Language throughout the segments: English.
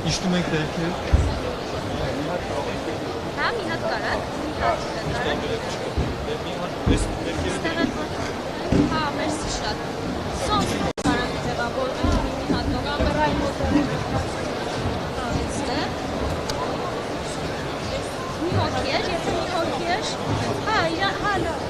İçtim eklerken. Ha, minat karak. Ha, mersi շատ. Սոս կարան ձևավորվի minat նոկամբերայ մոտը։ Մի հոգի էր, եթե մի հոգի էր, հա, լավ։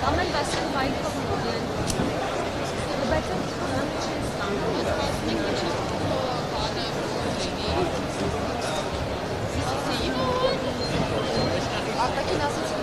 Ամեն դասեն բայկով նորեն։ Բայց այն չեն ստանում։ Ասմին կեչի կանը արտակին ասեցին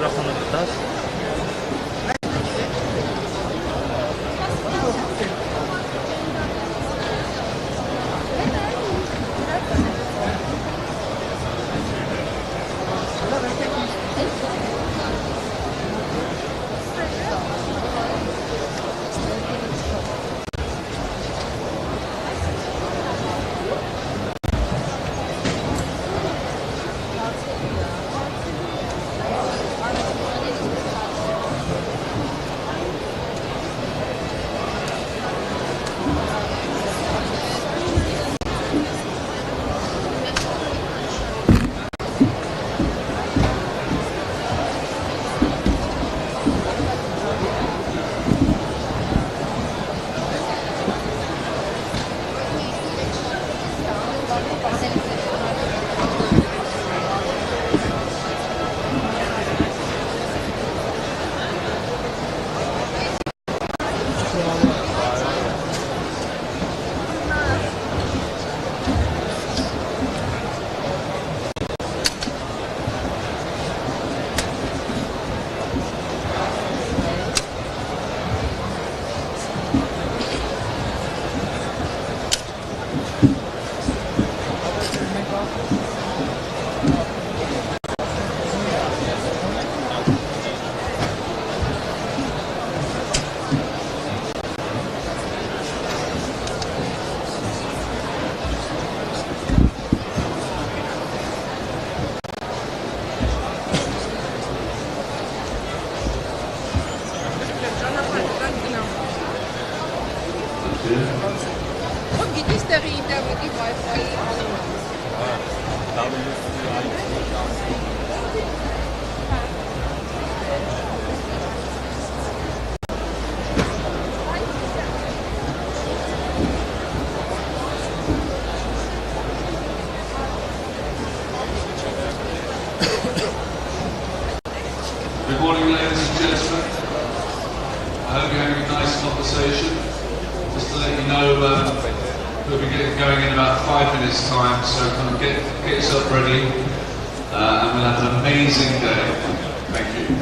Mikrofonu tutar. Good morning, ladies and gentlemen. I hope you're having a nice conversation. Just to let you know, we'll be getting going in about 5 minutes' time, so kind of get yourself ready, and we'll have an amazing day. Thank you.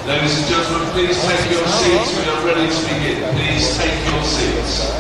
Ladies and gentlemen, please take your seats. We are ready to begin. Please take your seats.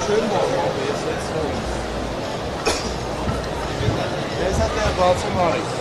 schön morgen auch jetzt. Ես հատեղ բացում արիք։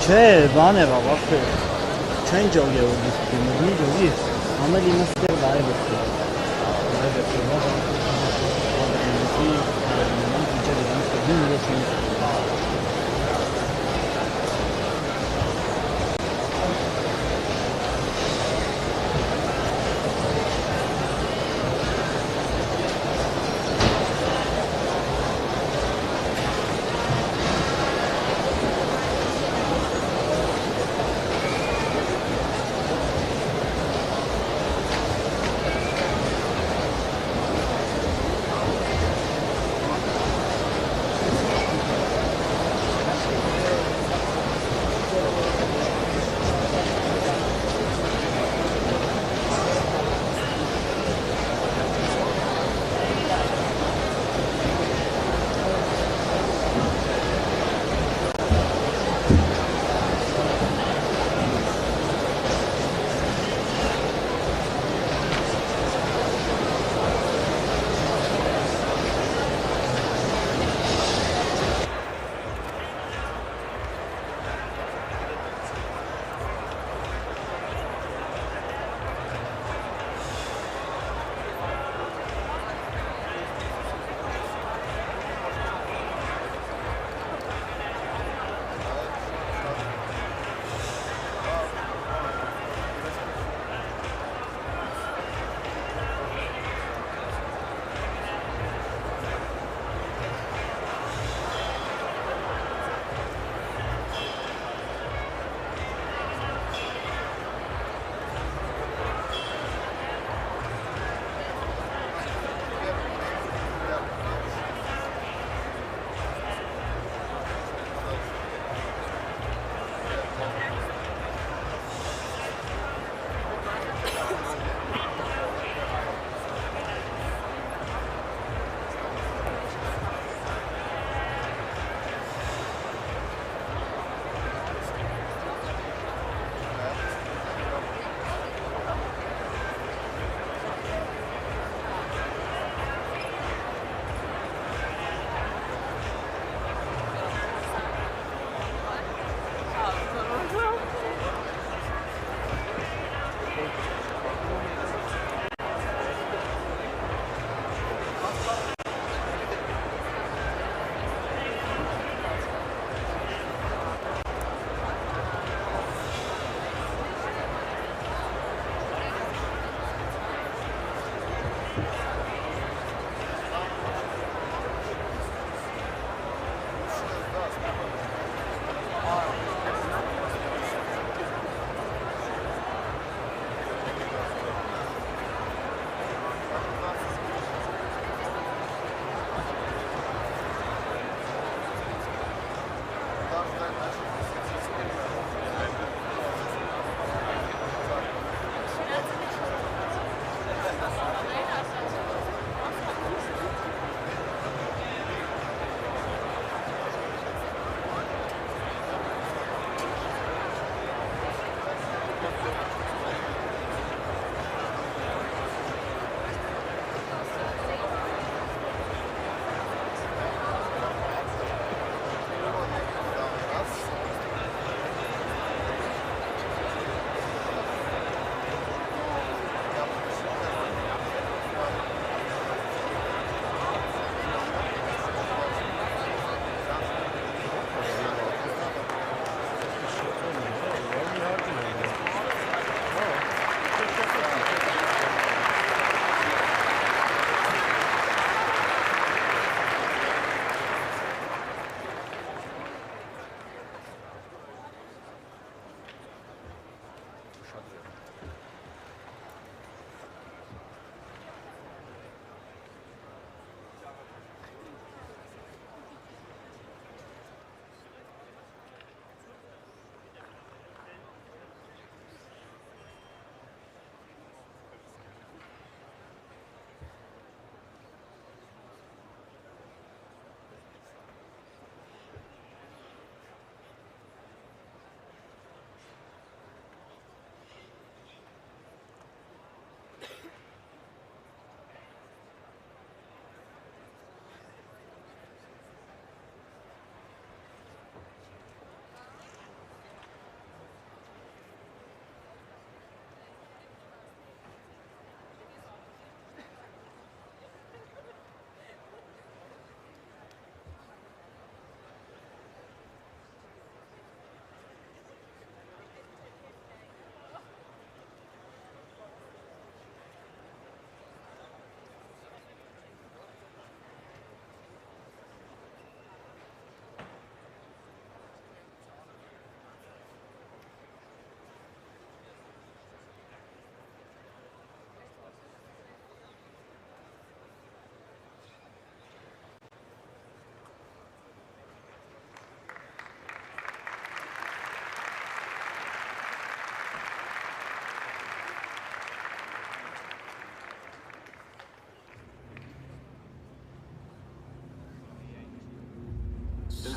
Չէ, բան եղավ, ապե չեն ջոգի որ դիմի ջոգի, ամեն իմաստը լայվ է։ Լայվ է,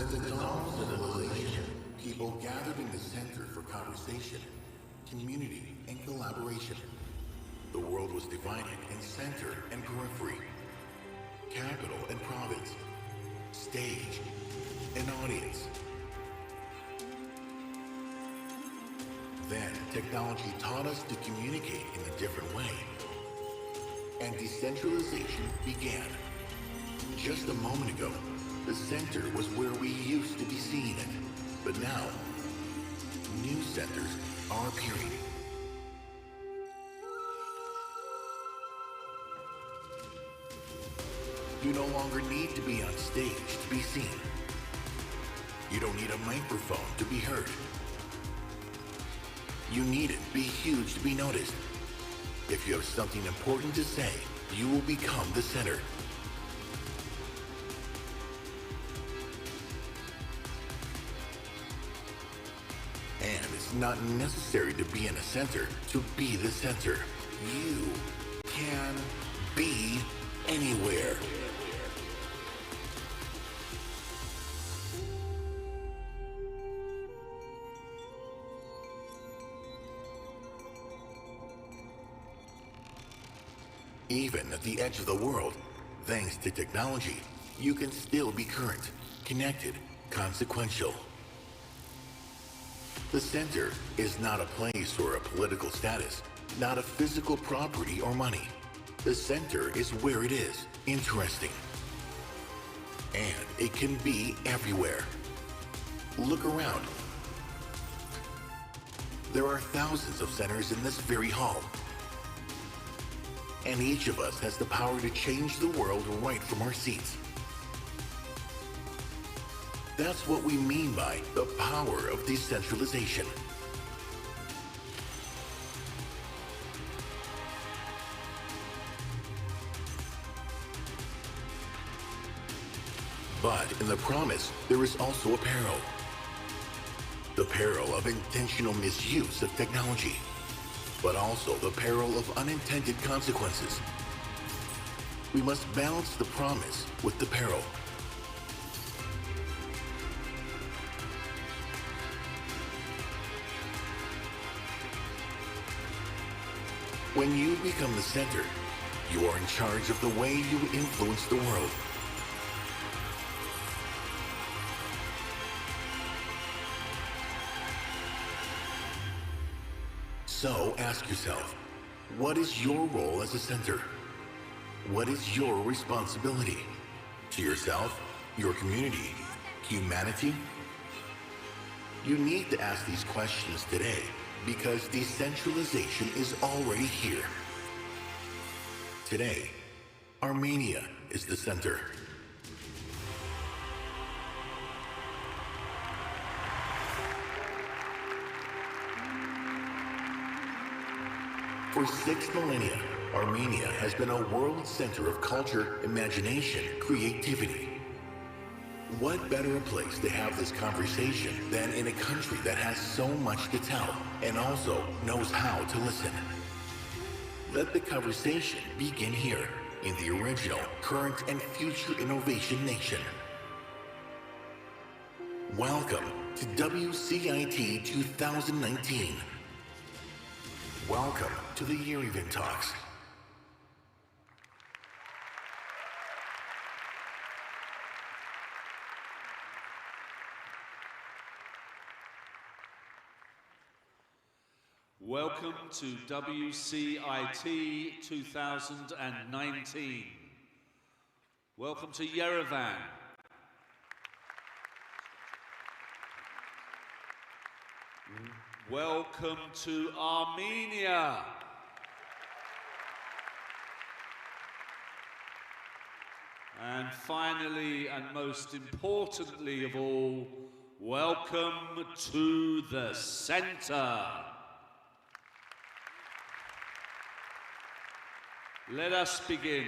At the dawn of civilization, people gathered in the center for conversation, community, and collaboration. The world was divided in center and periphery, capital and province, stage and audience. Then technology taught us to communicate in a different way, and decentralization began. Just a moment ago, the center was where we used to be seeing it, but now, new centers are appearing. You no longer need to be on stage to be seen. You don't need a microphone to be heard. You needn't be huge to be noticed. If you have something important to say, you will become the center. And it's not necessary to be in a center to be the center. You can be anywhere. Even at the edge of the world, thanks to technology, you can still be current, connected, consequential. The center is not a place or a political status, not a physical property or money. The center is where it is, interesting. And it can be everywhere. Look around. There are thousands of centers in this very hall. And each of us has the power to change the world right from our seats. That's what we mean by the power of decentralization. But in the promise, there is also a peril. The peril of intentional misuse of technology, but also the peril of unintended consequences. We must balance the promise with the peril. When you become the center, you are in charge of the way you influence the world. So ask yourself, what is your role as a center? What is your responsibility? To yourself, your community, humanity? You need to ask these questions today, because decentralization is already here. Today, Armenia is the center. For 6 millennia, Armenia has been a world center of culture, imagination, creativity. What better a place to have this conversation than in a country that has so much to tell and also knows how to listen? Let the conversation begin here in the original, current, and future innovation nation. Welcome to WCIT 2019. Welcome to the Year Event Talks. Welcome to WCIT 2019. Welcome to Yerevan. Welcome to Armenia. And finally, and most importantly of all, welcome to the center. Let us begin.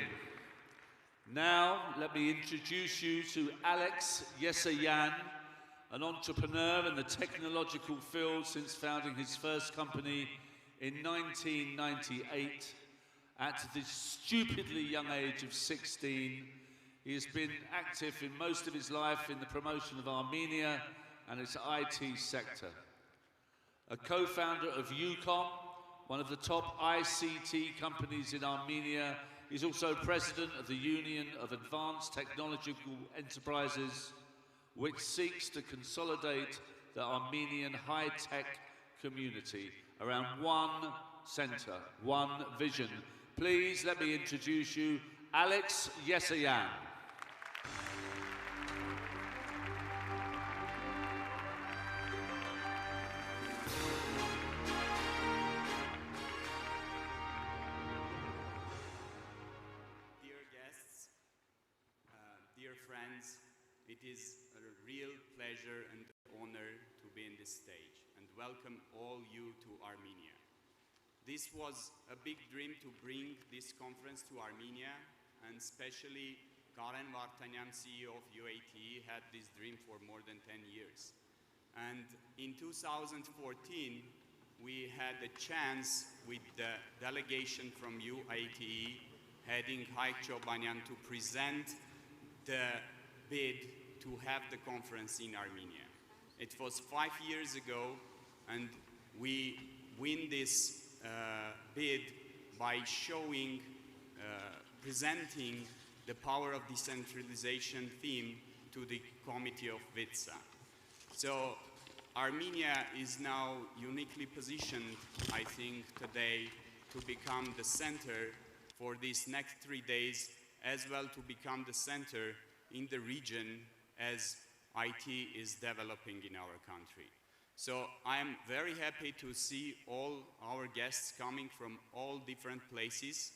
Now, let me introduce you to Alex Yesayan, an entrepreneur in the technological field since founding his first company in 1998. At the stupidly young age of 16, He has been active in most of his life in the promotion of Armenia and its IT sector. A co-founder of UCOM, one of the top ICT companies in Armenia, he's also president of the Union of Advanced Technological Enterprises, which seeks to consolidate the Armenian high-tech community around one center, one vision. Please let me introduce you, Alex Yesayan. Dear guests, dear friends, it is a real pleasure and honor to be in this stage and welcome all you to Armenia. This was a big dream to bring this conference to Armenia, and especially Karen Vartanyan, CEO of UAT, had this dream for more than 10 years. And in 2014, we had a chance with the delegation from UAT heading Haik Chobanyan to present the bid to have the conference in Armenia. It was 5 years ago, and we win this bid by showing, presenting the Power of Decentralization theme to the committee of WCIT. So Armenia is now uniquely positioned, I think, today to become the center for these next 3 days, as well to become the center in the region as IT is developing in our country. So I am very happy to see all our guests coming from all different places,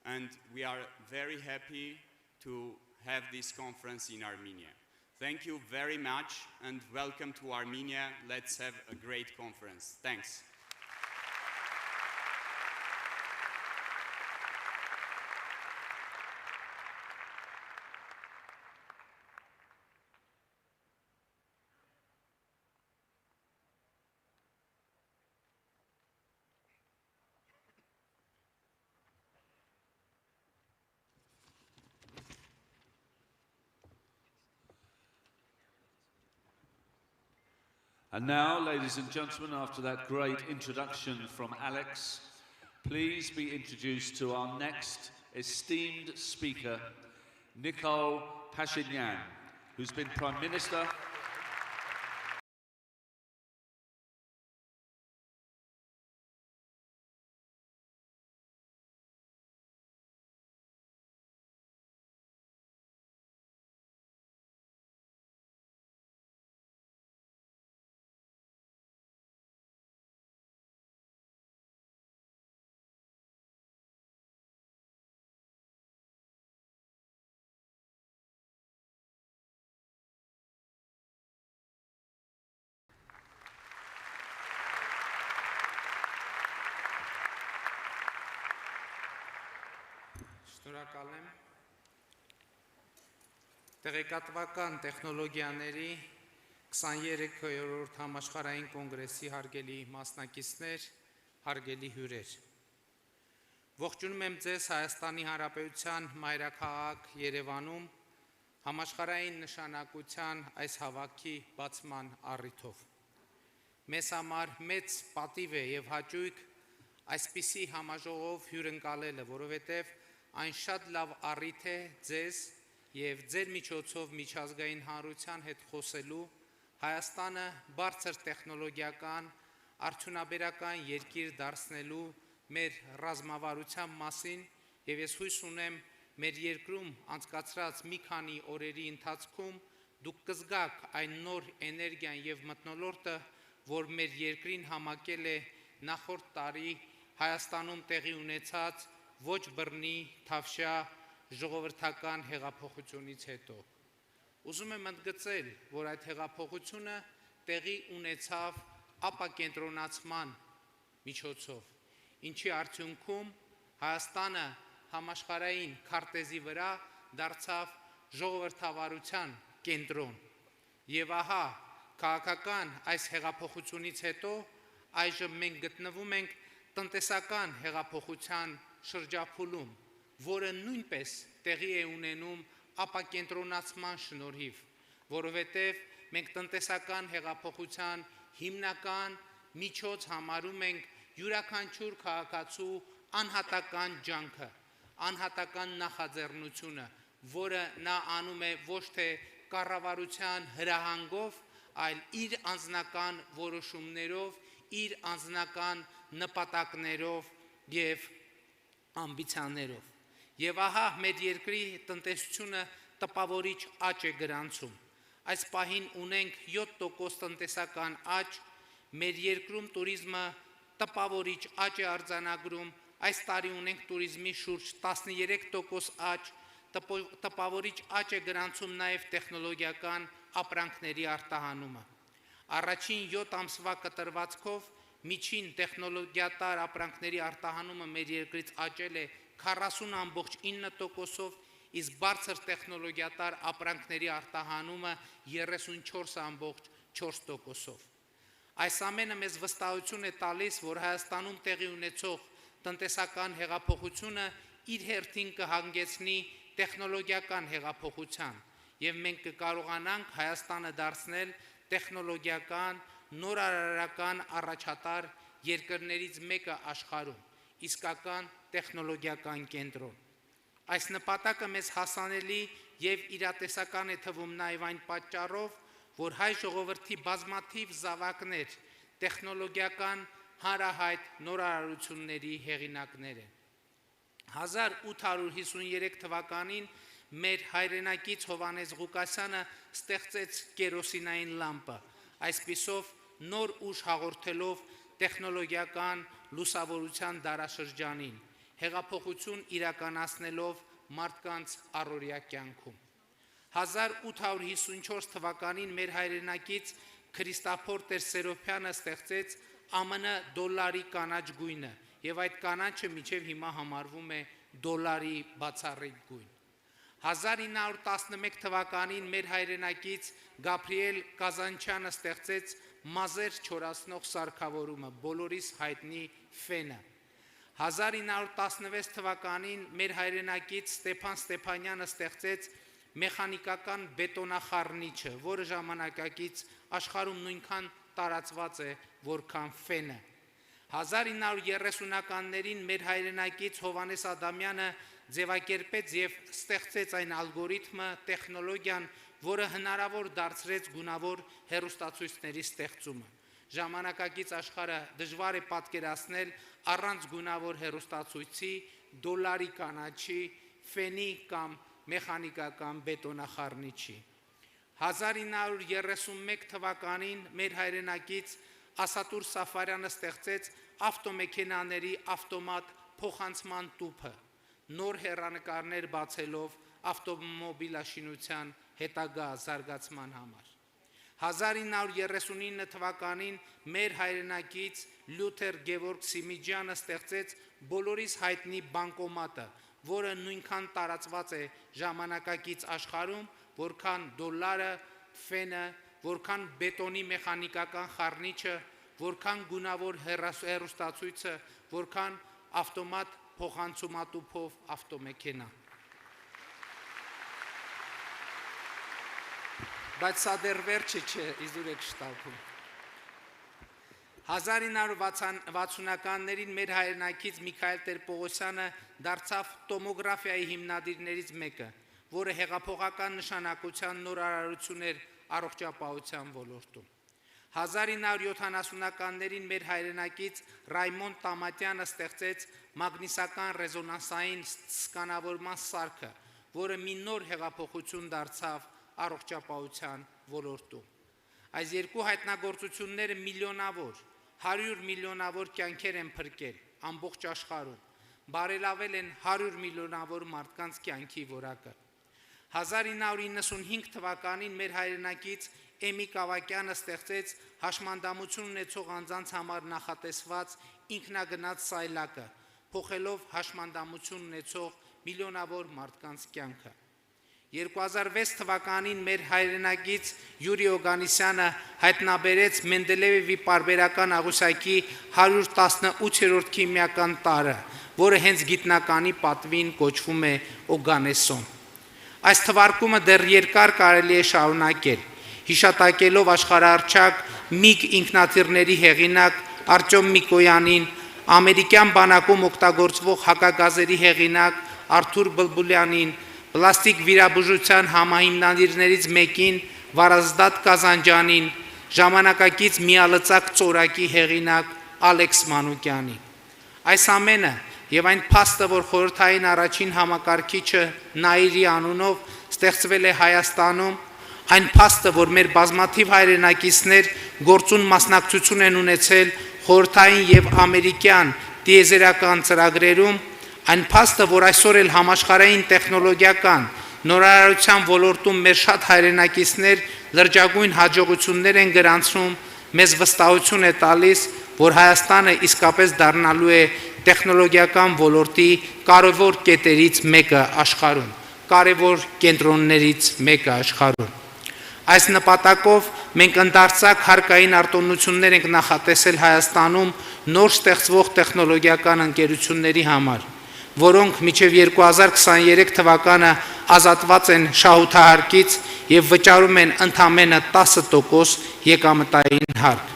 and we are very happy to have this conference in Armenia. Thank you very much and welcome to Armenia. Let's have a great conference. Thanks. And now, ladies and gentlemen, after that great introduction from Alex, please be introduced to our next esteemed speaker, Nikol Pashinyan, who's been Prime Minister Շնորհակալ եմ։ Տեղեկատվական տեխնոլոգիաների 23-րդ համաշխարհային կոնգրեսի հարգելի մասնակիցներ, հարգելի հյուրեր։ Ողջունում եմ ձեզ Հայաստանի Հանրապետության մայրաքաղաք Երևանում համաշխարհային նշանակության այս հավաքի բացման առիթով։ Մեզ համար մեծ պատիվ է եւ հաճույք այսպիսի համաժողով հյուրընկալելը, որովհետեւ այն շատ լավ առիթ է ձեզ եւ ձեր միջոցով միջազգային հանրության հետ խոսելու, Հայաստանը բարձր տեխնոլոգիական, արդյունաբերական երկիր դարձնելու մեր ռազմավարության մասին եւ ես հույս ունեմ մեր երկրում անցկացրած մի քանի օրերի ընթացքում դուք կզգաք այն նոր էներգիան եւ մթնոլորտը, որ մեր երկրին համակել է նախորդ տարի Հայաստանում տեղի ունեցած ոչ բռնի թավշյա ժողովրդական հեղափոխությունից հետո։ Ուզում եմ ընդգծել, որ այդ հեղափոխությունը տեղի ունեցավ ապակենտրոնացման միջոցով, ինչի արդյունքում Հայաստանը համաշխարհային քարտեզի վրա դարձավ ժողովրդավարության կենտրոն։ Եվ ահա քաղաքական այս հեղափոխությունից հետո այժմ մենք գտնվում ենք տնտեսական հեղափոխության շրջափուլում, որը նույնպես տեղի է ունենում ապակենտրոնացման շնորհիվ, որովհետև մենք տնտեսական հեղափոխության հիմնական միջոց համարում ենք յուրաքանչյուր քաղաքացու անհատական ջանքը, անհատական նախաձեռնությունը, որը նա անում է ոչ թե կառավարության հրահանգով, այլ իր անձնական որոշումներով, իր անձնական նպատակներով և ամբիցիաներով։ Եվ ահա մեր երկրի տնտեսությունը տպավորիչ աճ է գրանցում։ Այս պահին ունենք 7% տնտեսական աճ, մեր երկրում туриզմը տպավորիչ աճ է արձանագրում, այս տարի ունենք туриզմի շուրջ 13% աճ, տպավորիչ աճ է գրանցում նաև տեխնոլոգիական ապրանքների արտահանումը։ Առաջին 7 ամսվա կտրվածքով միջին տեխնոլոգիատար ապրանքների արտահանումը մեր երկրից աճել է 40.9%-ով, իսկ բարձր տեխնոլոգիատար ապրանքների արտահանումը 34.4%-ով։ Այս ամենը մեզ վստահություն է տալիս, որ Հայաստանում տեղի ունեցող տնտեսական հեղափոխությունը իր հերթին կհանգեցնի տեխնոլոգիական հեղափոխության, և մենք կկարողանանք Հայաստանը դարձնել տեխնոլոգիական, նորարարական առաջատար երկրներից մեկը աշխարհում, իսկական տեխնոլոգիական կենտրոն։ Այս նպատակը մեզ հասանելի և իրատեսական է թվում նաև այն պատճառով, որ հայ ժողովրդի բազմաթիվ զավակներ տեխնոլոգիական հանրահայտ նորարարությունների հեղինակներ են։ 1853 թվականին մեր հայրենակից Հովհաննես Ղուկասյանը ստեղծեց կերոսինային լամպը, այսպիսով նոր ուժ հաղորդելով տեխնոլոգիական լուսավորության դարաշրջանին, հեղափոխություն իրականացնելով մարդկանց առօրյա կյանքում։ 1854 թվականին մեր հայրենակից Քրիստափոր Տեր-Սերոբյանը ստեղծեց ԱՄՆ դոլարի կանաչ գույնը, և այդ կանաչը մինչև հիմա համարվում է դոլարի բացառիկ գույն։ 1911 թվականին մեր հայրենակից Գաբրիել Կազանչյանը ստեղծեց մազեր չորացնող սարքավորումը, բոլորիս հայտնի ֆենը։ 1916 թվականին մեր հայրենակից Ստեփան Ստեփանյանը ստեղծեց մեխանիկական բետոնախառնիչը, որը ժամանակակից աշխարհում նույնքան տարածված է, որքան ֆենը։ 1930-ականներին մեր հայրենակից Հովհաննես Ադամյանը ձևակերպեց և ստեղծեց այն ալգորիթմը, տեխնոլոգիան, որը հնարավոր դարձրեց գունավոր հեռուստացույցների ստեղծումը։ Ժամանակակից աշխարհը դժվար է պատկերացնել առանց գունավոր հեռուստացույցի, դոլարի կանաչի, ֆենի կամ մեխանիկական բետոնախառնիչի։ 1931 թվականին մեր հայրենակից Ասատուր Սաֆարյանը ստեղծեց ավտոմեքենաների ավտոմատ փոխանցման տուփը, նոր հեռանկարներ բացելով ավտոմոբիլաշինության հետագա զարգացման համար։ 1939 թվականին մեր հայրենակից Լյութեր Գևորգ Սիմիջյանը ստեղծեց բոլորիս հայտնի բանկոմատը, որը նույնքան տարածված է ժամանակակից աշխարհում, որքան դոլարը, ֆենը, որքան բետոնի մեխանիկական խառնիչը, որքան գունավոր հեռուստացույցը, որքան ավտոմատ փոխանցումատուփով ավտոմեքենա։ Բայց սա դեռ վերջը չէ, իզուր եք շտապում։ 1960-ականներին մեր հայրենակից Միքայել Տեր-Պողոսյանը դարձավ տոմոգրաֆիայի հիմնադիրներից մեկը, որը հեղափոխական նշանակության նորարարություն էր առողջապահության ոլորտում։ 1970-ականներին մեր հայրենակից Ռայմոն Տամատյանը ստեղծեց մագնիսական ռեզոնանսային սկանավորման սարքը, որը մի նոր հեղափոխություն դարձավ առողջապահության ոլորտում։ Այս երկու հայտնագործությունները միլիոնավոր, 100 միլիոնավոր կյանքեր են փրկել ամբողջ աշխարհում, բարելավել են 100 միլիոնավոր մարդկանց կյանքի որակը։ 1995 թվականին մեր հայրենակից Էմիկ Ավակյանը ստեղծեց հաշմանդամություն ունեցող անձանց համար նախատեսված ինքնագնաց սայլակը, փոխելով հաշմանդամություն ունեցող միլիոնավոր մարդկանց կյանքը։ 2006 թվականին մեր հայրենակից Յուրի Օգանիսյանը հայտնաբերեց Մենդելեևի պարբերական աղյուսակի 118-րդ քիմիական տարրը, որը հենց գիտնականի պատվին կոչվում է օգանեսոն։ Այս թվարկումը դեռ երկար կարելի է շարունակել, հիշատակելով աշխարհահռչակ MiG ինքնաթիռների հեղինակ Արտյոմ Միկոյանին, ամերիկյան բանակում օգտագործվող հակագազերի հեղինակ Արթուր Բլբուլյանին, պլաստիկ վիրաբուժության համահիմնադիրներից մեկին Վարազդատ Կազանջյանին, ժամանակակից միալծակ ծորակի հեղինակ Ալեքս Մանուկյանին։ Այս ամենը եւ այն փաստը, որ խորհրդային առաջին համակարգիչը Նաիրի անունով ստեղծվել է Հայաստանում, այն փաստը, որ մեր բազմաթիվ հայրենակիցներ գործուն մասնակցություն են ունեցել խորհրդային եւ ամերիկյան տիեզերական ծրագրերում, այն փաստը, որ այսօր էլ համաշխարհային տեխնոլոգիական նորարարության ոլորտում մեր շատ հայրենակիցներ լրջագույն հաջողություններ են գրանցում, մեզ վստահություն է տալիս, որ Հայաստանը իսկապես դառնալու է տեխնոլոգիական ոլորտի կարևոր կետերից մեկը աշխարհում, կարևոր կենտրոններից մեկը աշխարհում։ Այս նպատակով մենք ընդարձակ հարկային արտոնություններ ենք նախատեսել Հայաստանում նոր ստեղծվող տեխնոլոգիական ընկերությունների համար, որոնք մինչև 2023 թվականը ազատված են շահութահարկից եւ վճարում են ընդամենը 10% եկամտային հարկ։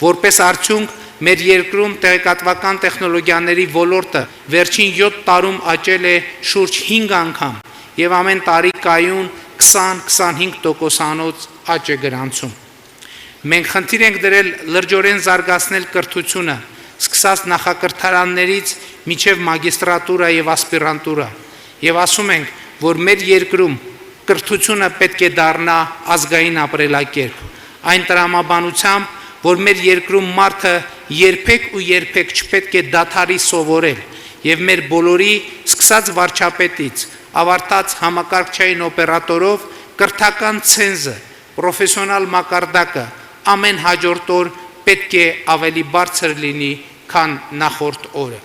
Որպես արդյունք մեր երկրում տեղեկատվական տեխնոլոգիաների ոլորտը վերջին 7 տարում աճել է շուրջ 5 անգամ եւ ամեն տարի կայուն 20-25%-անոց աճ է գրանցում։ Մենք խնդիր ենք դրել լրջորեն զարգացնել կրթությունը, սկսած նախակրթարաններից մինչև մագիստրատուրա եւ ասպիրանտուրա, եւ ասում ենք, որ մեր երկրում կրթությունը պետք է դառնա ազգային ապրելակերպ, այն տրամաբանությամբ, որ մեր երկրում մարդը երբեք ու երբեք չպետք է դադարի սովորել, եւ մեր բոլորի սկսած վարչապետից, ավարտած համակարգչային օպերատորով կրթական ցենզը, պրոֆեսիոնալ մակարդակը ամեն հաջորդ օր պետք է ավելի բարձր լինի, քան նախորդ օրը։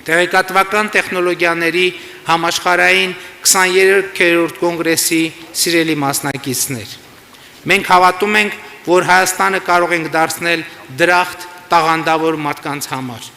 Տեղեկատվական տեխնոլոգիաների համաշխարհային 23-րդ կոնգրեսի սիրելի մասնակիցներ։ Մենք հավատում ենք, որ Հայաստանը կարող ենք դարձնել դրախտ տաղանդավոր մարդկանց համար։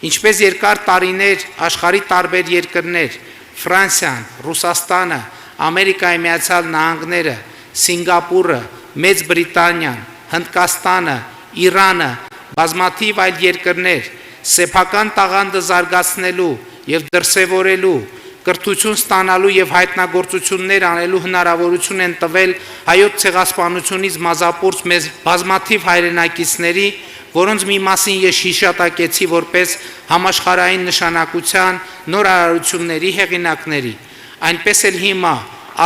Ինչպես երկար տարիներ աշխարհի տարբեր երկրներ, Ֆրանսիան, Ռուսաստանը, Ամերիկայի Միացյալ Նահանգները, Սինգապուրը, Մեծ Բրիտանիան, Հնդկաստանը, Իրանը, բազմաթիվ այլ երկրներ սեփական տաղանդը զարգացնելու եւ դրսեւորելու, կրթություն ստանալու եւ հայտնագործություններ անելու հնարավորություն են տվել հայոց ցեղասպանությունից մազապուրծ մեզ բազմաթիվ հայրենակիցների, որոնց մի մասին ես հիշատակեցի որպես համաշխարհային նշանակության նորարարությունների հեղինակների, այնպես էլ հիմա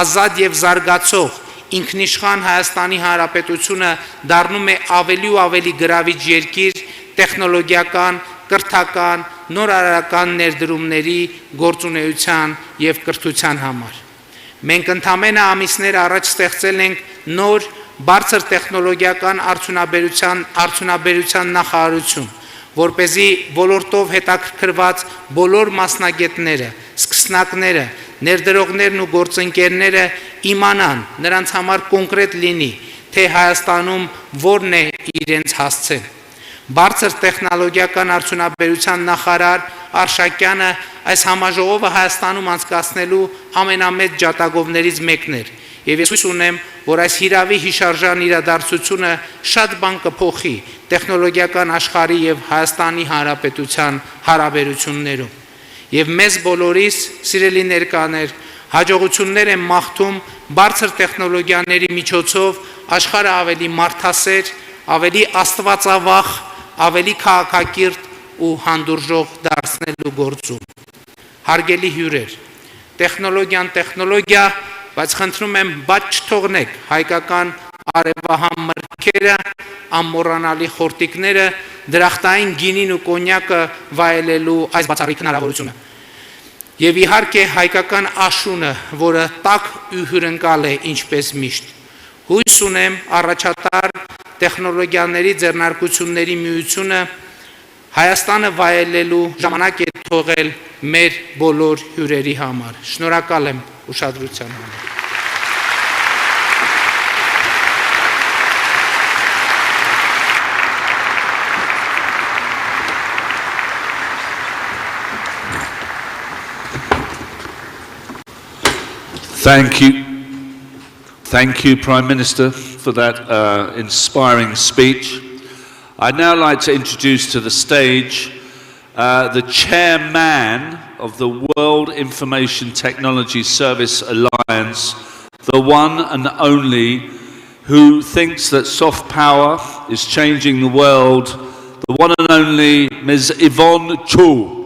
ազատ եւ զարգացող ինքնիշխան Հայաստանի Հանրապետությունը դառնում է ավելի ու ավելի գրավիչ երկիր տեխնոլոգիական, կրթական, նորարարական ներդրումների գործունեության եւ կրթության համար։ Մենք ընդամենը ամիսներ առաջ ստեղծել ենք նոր բարձր տեխնոլոգիական արդյունաբերության նախարարություն, որպեսզի ոլորտով հետաքրքրված բոլոր մասնագետները, սկսնակները, ներդրողներն ու գործընկերները իմանան, նրանց համար կոնկրետ լինի, թե Հայաստանում որն է իրենց հասցեն։ Բարձր տեխնոլոգիական արդյունաբերության նախարար Արշակյանը այս համաժողովը Հայաստանում անցկացնելու ամենամեծ ջատագովներից մեկն էր, եւ ես հույս ունեմ, որ այս հիրավի հիշարժան իրադարձությունը շատ բան կփոխի տեխնոլոգիական աշխարհի եւ Հայաստանի Հանրապետության հարաբերություններում։ Եվ մեզ բոլորիս, սիրելի ներկաներ, հաջողություններ եմ մաղթում բարձր տեխնոլոգիաների միջոցով աշխարհը ավելի մարդասեր, ավելի աստվածավախ, ավելի քաղաքակիրթ ու հանդուրժող դարձնելու գործում։ Հարգելի հյուրեր, տեխնոլոգիա, բայց խնդրում եմ բաց չթողնեք հայկական արևահամ մրգերը, ամմոռանալի խորտիկները, դրախտային գինին ու կոնյակը վայելելու այս բացառիկ հնարավորությունը։ Եվ իհարկե հայկական աշունը, որը տաք ու հյուրընկալ է ինչպես միշտ։ Հույս ունեմ առաջատար տեխնոլոգիաների ձեռնարկությունների միությունը Հայաստանը վայելելու ժամանակ է թողել մեր բոլոր հյուրերի համար։ Շնորհակալ եմ ուշադրության համար։ Thank you. Thank you, Prime Minister, for that inspiring speech. I'd now like to introduce to the stage the chairman of the World Information Technology Service Alliance, the one and only, who thinks that soft power is changing the world, the one and only Ms. Yvonne Chu.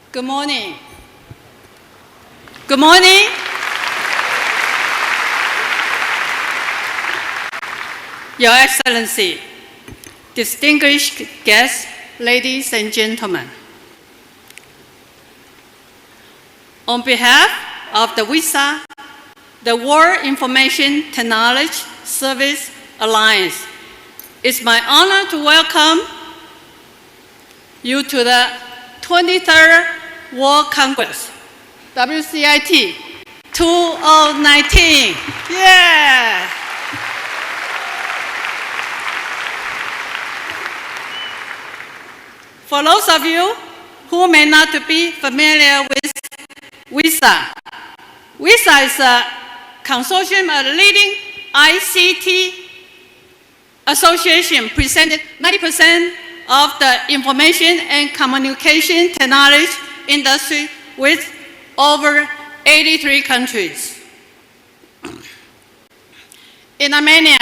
Good morning. Good morning. Your Excellency, distinguished guests, ladies and gentlemen. On behalf of the WCIT, the World Information Technology Service Alliance, it's my honor to welcome you to the 23rd World Congress, WCIT 2019. Yeah! For those of you who may not be familiar with WCIT, WCIT is a consortium of leading ICT association presented 90% of the information and communication technology industry with over 83 countries. In Armenia,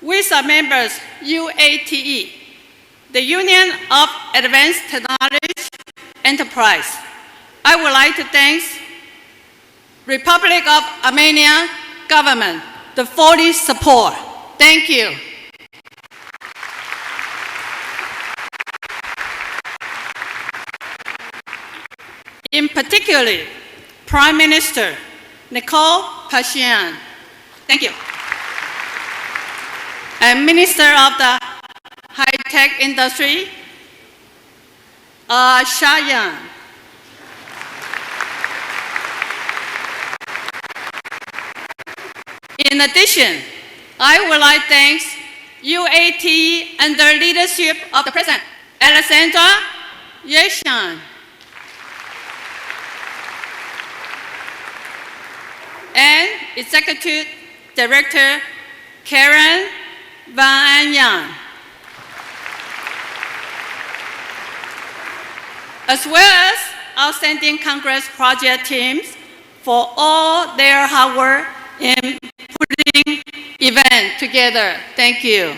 WCIT members UATE, the Union of Advanced Technology Enterprise. I would like to thank Republic of Armenia government for the fully support. Thank you. In particular, Prime Minister Nikol Pashinyan, thank you, and Minister of the High-Tech Industry, Shayan. In addition, I would like to thank UAT under leadership of the President, Alexandra Yeshan, and Executive Director Karen Van Anyan, as well as outstanding Congress project teams for all their hard work in putting event together. Thank you.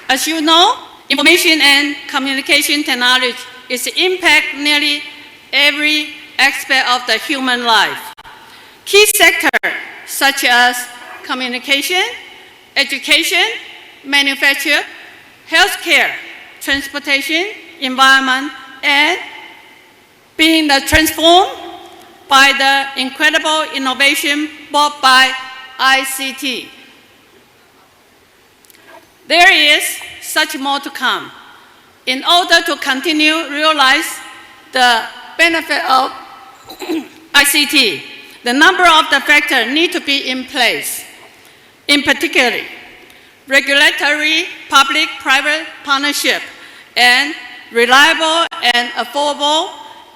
As you know, information and communication technology is impact nearly every aspect of the human life. Key sectors such as communication, education, manufacture, healthcare, transportation, environment, and being transformed by the incredible innovation brought by ICT. There is such more to come. In order to continue realize the benefit of ICT, the number of the factors need to be in place. In particular, regulatory public-private partnership and reliable and affordable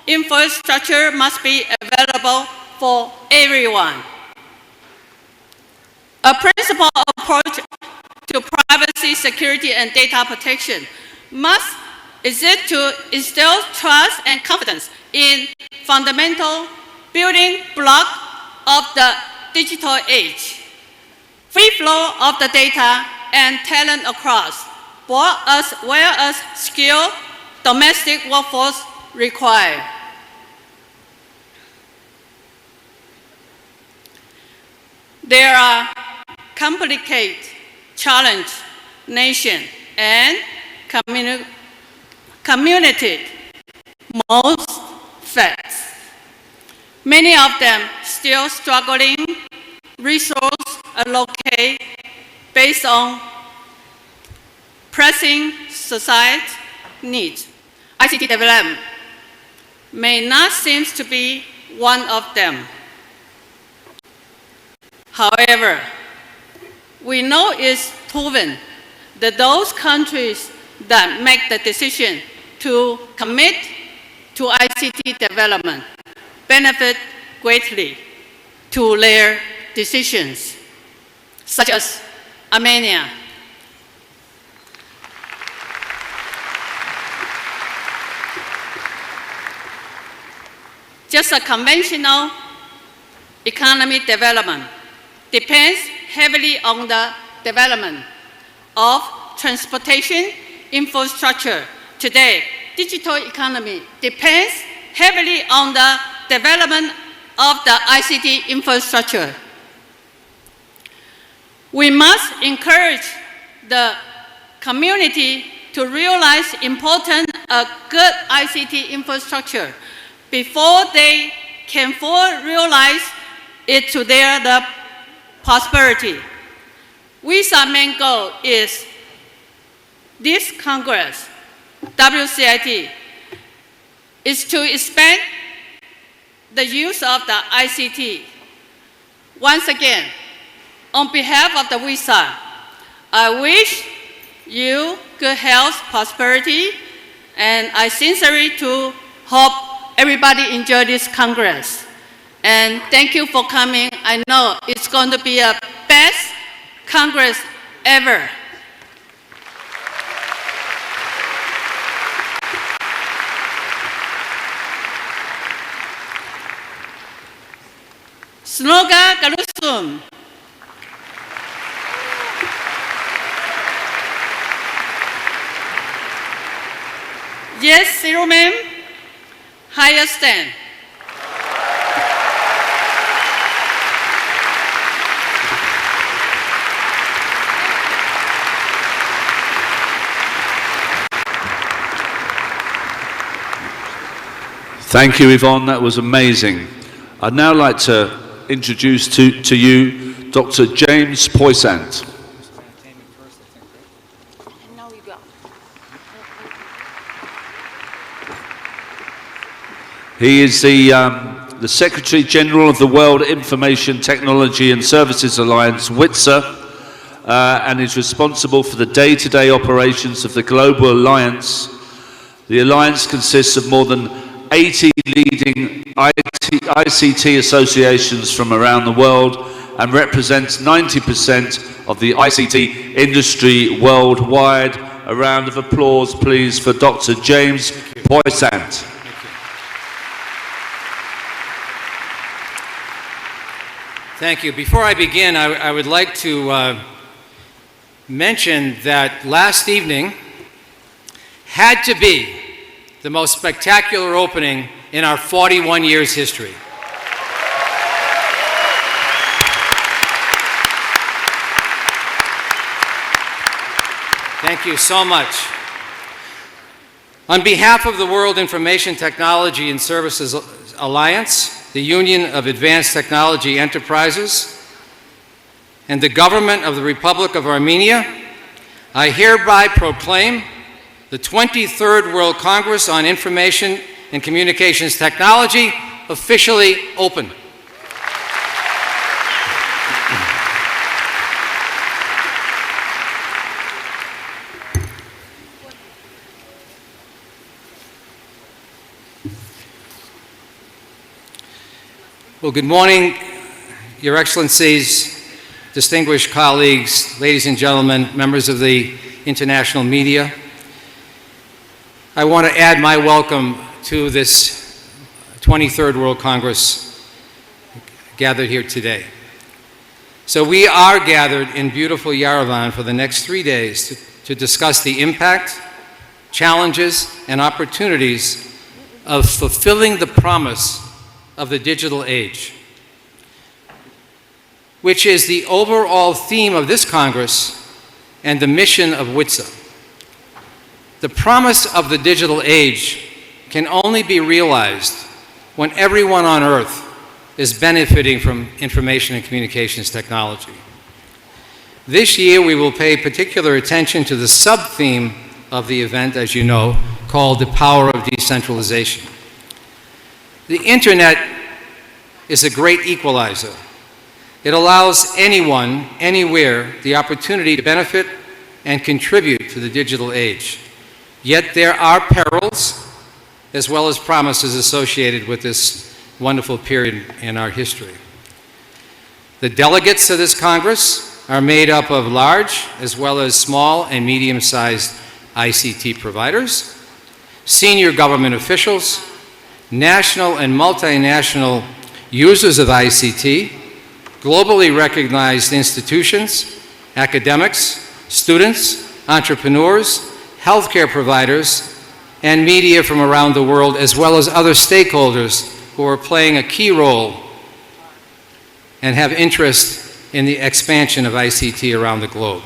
infrastructure must be available for everyone. A principal approach to privacy, security, and data protection must exist to instill trust and confidence in fundamental building block of the digital age. Free flow of the data and talent across, whereas skilled domestic workforce required. There are complicated challenge nation and community most facts. Many of them still struggling resource allocate based on pressing society needs. ICT development may not seem to be one of them. However, we know it's proven that those countries that make the decision to commit to ICT development benefit greatly to their decisions, such as Armenia. Just a conventional economy development depends heavily on the development of transportation infrastructure. Today, digital economy depends heavily on the development of the ICT infrastructure. We must encourage the community to realize important good ICT infrastructure before they can fully realize it to their prosperity. WCIT main goal is this Congress, WCIT, is to expand the use of the ICT. Once again, on behalf of the WCIT, I wish you good health, prosperity, and I sincerely hope everybody enjoy this Congress. And thank you for coming. I know it's going to be a best Congress ever. Semoga Galusum. Yes, Sirumen, higher stand. Thank you, Yvonne. That was amazing. I'd now like to introduce to you Dr. James Poisant. He is the Secretary General of the World Information Technology and Services Alliance, WCIT, and is responsible for the day-to-day operations of the Global Alliance. The Alliance consists of more than 80 leading ICT associations from around the world and represents 90% of the ICT industry worldwide. A round of applause, please, for Dr. James Poisant. Thank you. Before I begin, I would like to mention that last evening had to be the most spectacular opening in our 41 years history. Thank you so much. On behalf of the World Information Technology and Services Alliance, the Union of Advanced Technology Enterprises, and the government of the Republic of Armenia, I hereby proclaim the 23rd World Congress on Information and Communications Technology officially open. Well, good morning, Your Excellencies, distinguished colleagues, ladies and gentlemen, members of the international media. I want to add my welcome to this 23rd World Congress gathered here today. So we are gathered in beautiful Yerevan for the next 3 days to discuss the impact, challenges, and opportunities of fulfilling the promise of the digital age, which is the overall theme of this Congress and the mission of WCIT. The promise of the digital age can only be realized when everyone on Earth is benefiting from information and communications technology. This year, we will pay particular attention to the sub-theme of the event, as you know, called the Power of Decentralization. The internet is a great equalizer. It allows anyone, anywhere, the opportunity to benefit and contribute to the digital age. Yet there are perils as well as promises associated with this wonderful period in our history. The delegates of this Congress are made up of large as well as small and medium-sized ICT providers, senior government officials, national and multinational users of ICT, globally recognized institutions, academics, students, entrepreneurs, healthcare providers, and media from around the world, as well as other stakeholders who are playing a key role and have interest in the expansion of ICT around the globe.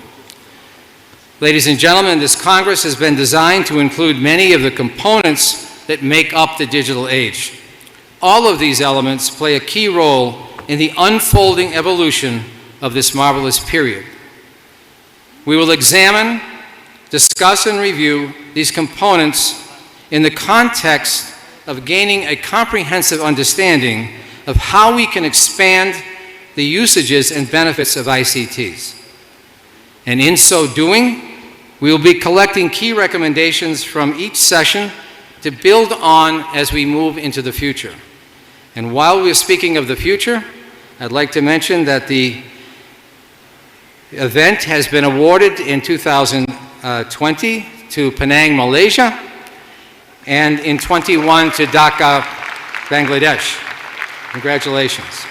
Ladies and gentlemen, this Congress has been designed to include many of the components that make up the digital age. All of these elements play a key role in the unfolding evolution of this marvelous period. We will examine, discuss, and review these components in the context of gaining a comprehensive understanding of how we can expand the usages and benefits of ICTs. And in so doing, we will be collecting key recommendations from each session to build on as we move into the future. And while we're speaking of the future, I'd like to mention that the event has been awarded in 2020 to Penang, Malaysia, and in 21 to Dhaka, Bangladesh. Congratulations.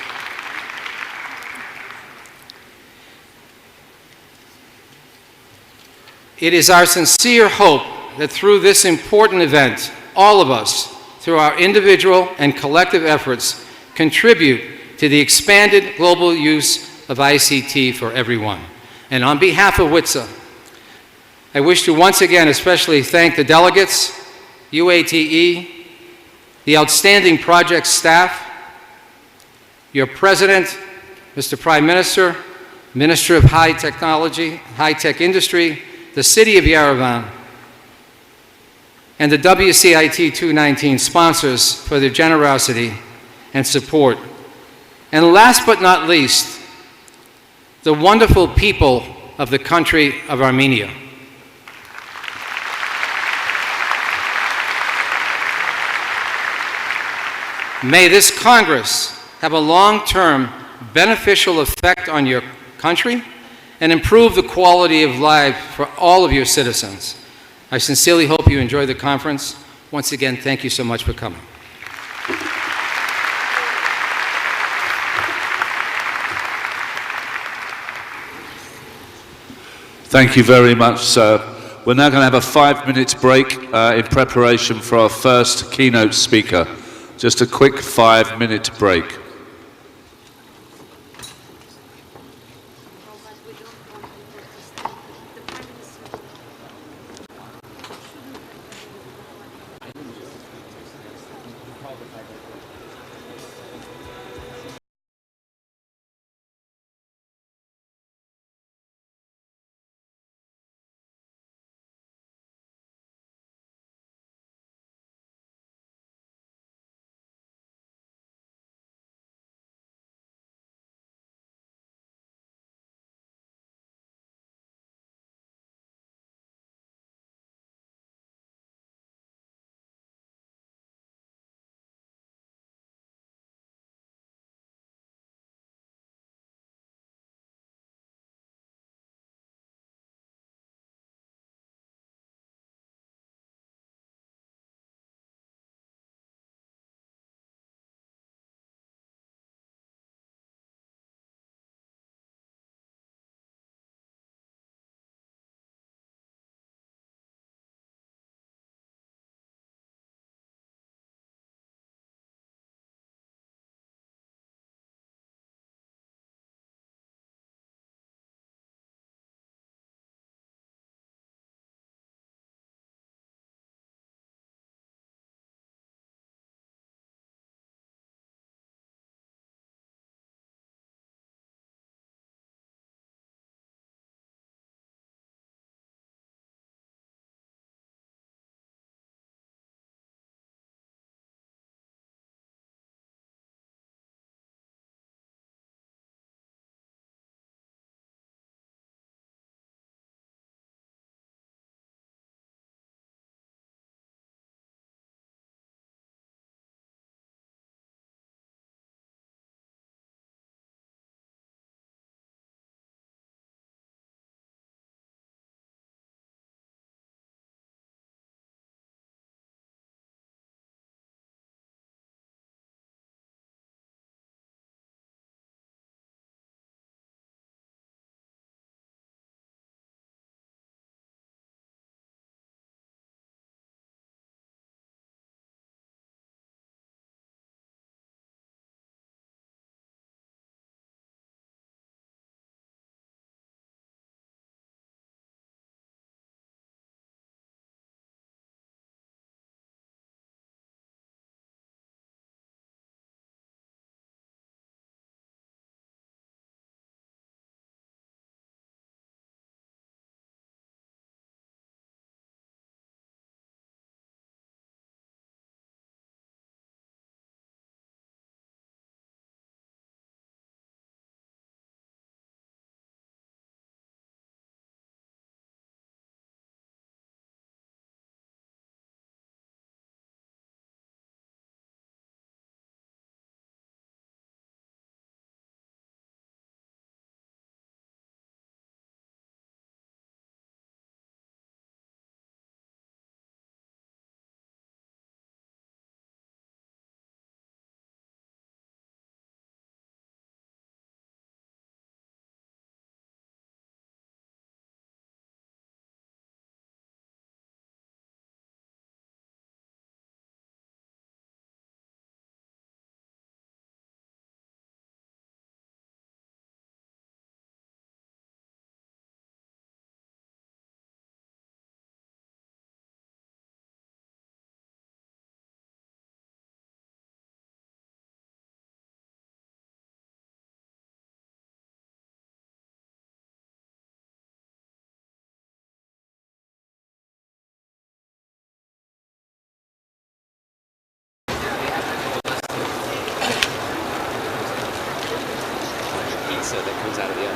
It is our sincere hope that through this important event, all of us, through our individual and collective efforts, contribute to the expanded global use of ICT for everyone. And on behalf of WCIT, I wish to once again especially thank the delegates, UATE, the outstanding project staff, your President, Mr. Prime Minister, Minister of High Technology, High Tech Industry, the City of Yerevan, and the WCIT 219 sponsors for their generosity and support. And last but not least, the wonderful people of the country of Armenia. May this Congress have a long-term beneficial effect on your country and improve the quality of life for all of your citizens. I sincerely hope you enjoy the conference. Once again, thank you so much for coming. Thank you very much, sir. We're now going to have a 5-minute break in preparation for our first keynote speaker. Just a quick 5-minute break.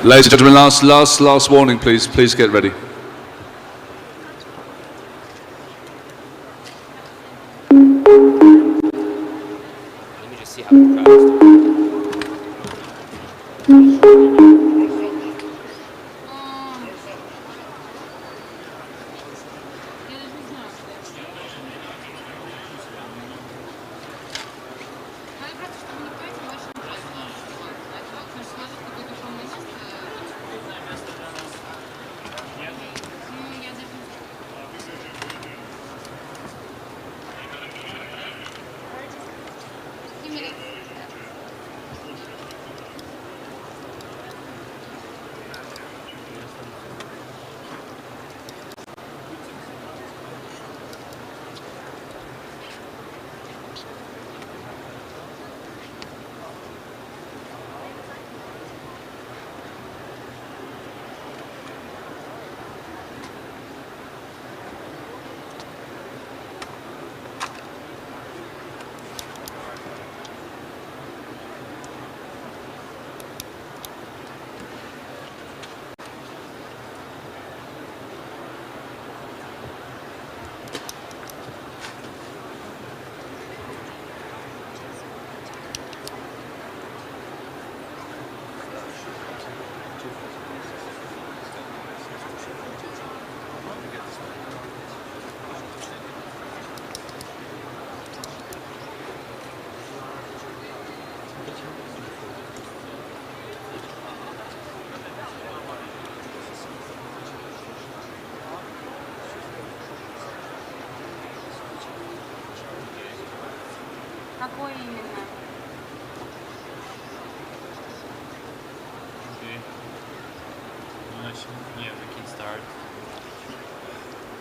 Ladies and gentlemen, last warning, please. Please get ready. Let me just see how the crowd is doing. Какое именно? Yeah, we can start.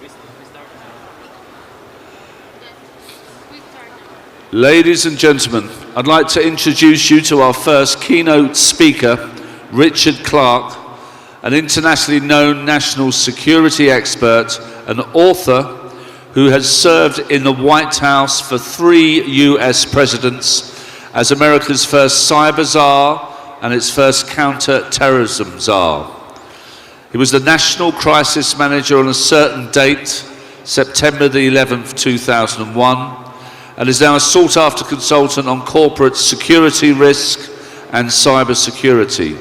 We start now. Yes, we start now. Ladies and gentlemen, I'd like to introduce you to our first keynote speaker, Richard Clarke, an internationally known national security expert and author who has served in the White House for 3 US presidents as America's first cyber czar and its first counter-terrorism czar. He was the national crisis manager on a certain date, September the 11th, 2001, and is now a sought-after consultant on corporate security risk and cyber security.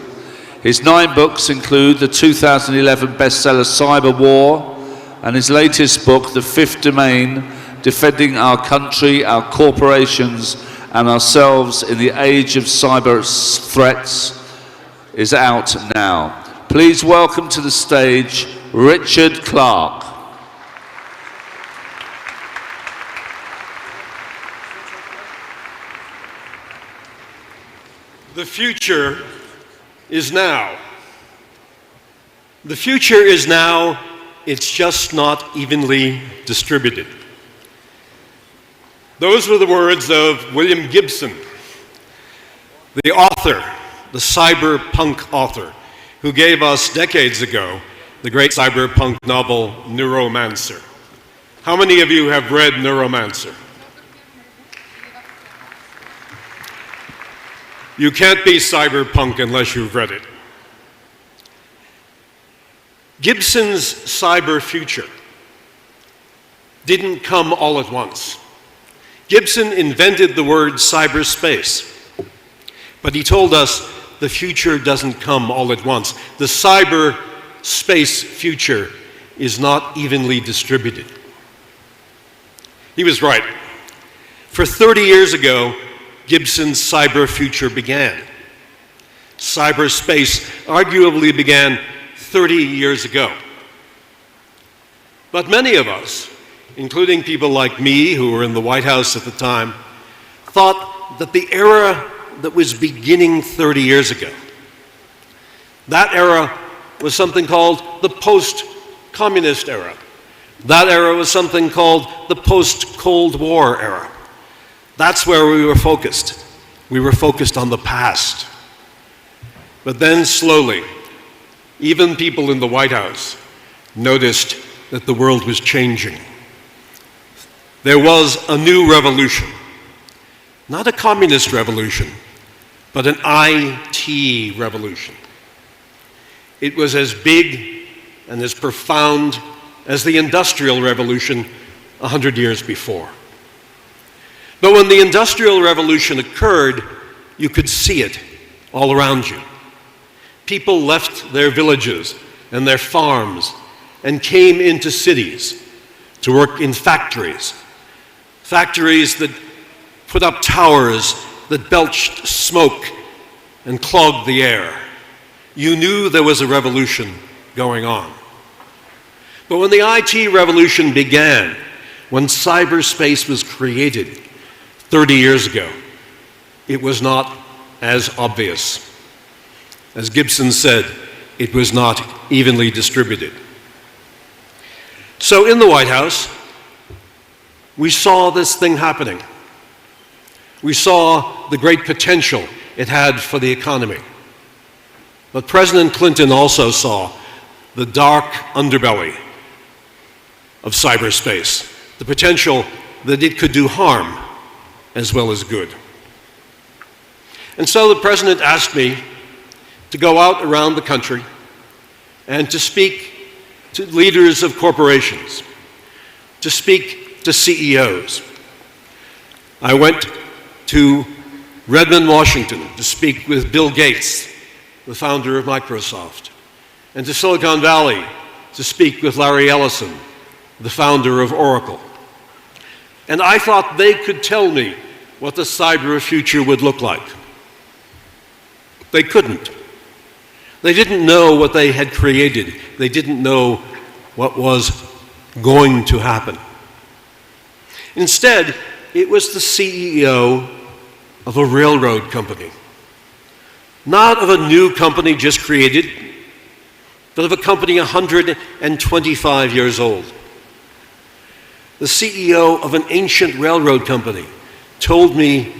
His 9 books include the 2011 bestseller Cyber War and his latest book, The Fifth Domain, Defending Our Country, Our Corporations and Ourselves in the Age of Cyber Threats, is out now. Please welcome to the stage Richard Clarke. The future is now. The future is now, it's just not evenly distributed. Those were the words of William Gibson, the author, the cyberpunk author, who gave us decades ago the great cyberpunk novel Neuromancer. How many of you have read Neuromancer? You can't be cyberpunk unless you've read it. Gibson's cyber future didn't come all at once. Gibson invented the word cyberspace, but he told us the future doesn't come all at once. The cyberspace future is not evenly distributed. He was right. For 30 years ago, Gibson's cyber future began. Cyberspace arguably began 30 years ago. But many of us, including people like me who were in the White House at the time, thought that the era that was beginning 30 years ago, that era was something called the post-communist era. That era was something called the post-Cold War era. That's where we were focused. We were focused on the past. But then slowly, even people in the White House noticed that the world was changing. There was a new revolution. Not a communist revolution, but an IT revolution. it was as big and as profound as the Industrial Revolution 100 years before. But when the Industrial Revolution occurred, you could see it all around you. People left their villages and their farms and came into cities to work in factories. Factories that put up towers that belched smoke and clogged the air. You knew there was a revolution going on. But when the IT revolution began, when cyberspace was created 30 years ago, it was not as obvious. As Gibson said, it was not evenly distributed. So in the White House, we saw this thing happening. We saw the great potential it had for the economy. But President Clinton also saw the dark underbelly of cyberspace, the potential that it could do harm as well as good. And so the president asked me to go out around the country and to speak to leaders of corporations, to speak to CEOs. I went to Redmond, Washington, to speak with Bill Gates, the founder of Microsoft, and to Silicon Valley to speak with Larry Ellison, the founder of Oracle. And I thought they could tell me what the cyber future would look like. They couldn't. They didn't know what they had created. They didn't know what was going to happen. Instead, it was the CEO of a railroad company. Not of a new company just created, but of a company 125 years old. The CEO of an ancient railroad company told me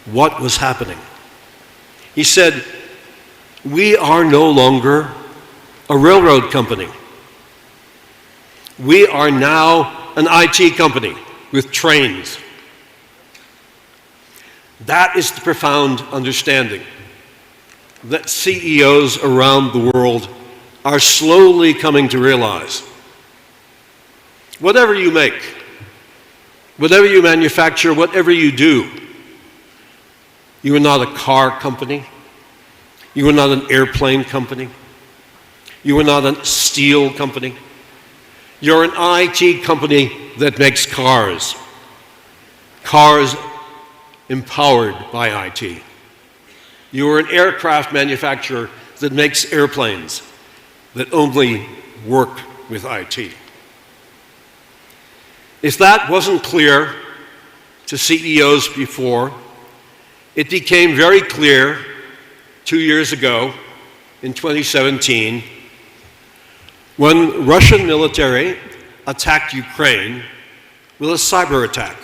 what was happening. He said, "We are no longer a railroad company. We are now an IT company with trains." That is the profound understanding that CEOs around the world are slowly coming to realize. Whatever you make, whatever you manufacture, whatever you do, you are not a car company. You are not an airplane company. You are not a steel company. You're an IT company that makes cars. Cars empowered by IT. You are an aircraft manufacturer that makes airplanes that only work with IT. If that wasn't clear to CEOs before, it became very clear 2 years ago in 2017 when Russian military attacked Ukraine with a cyber attack,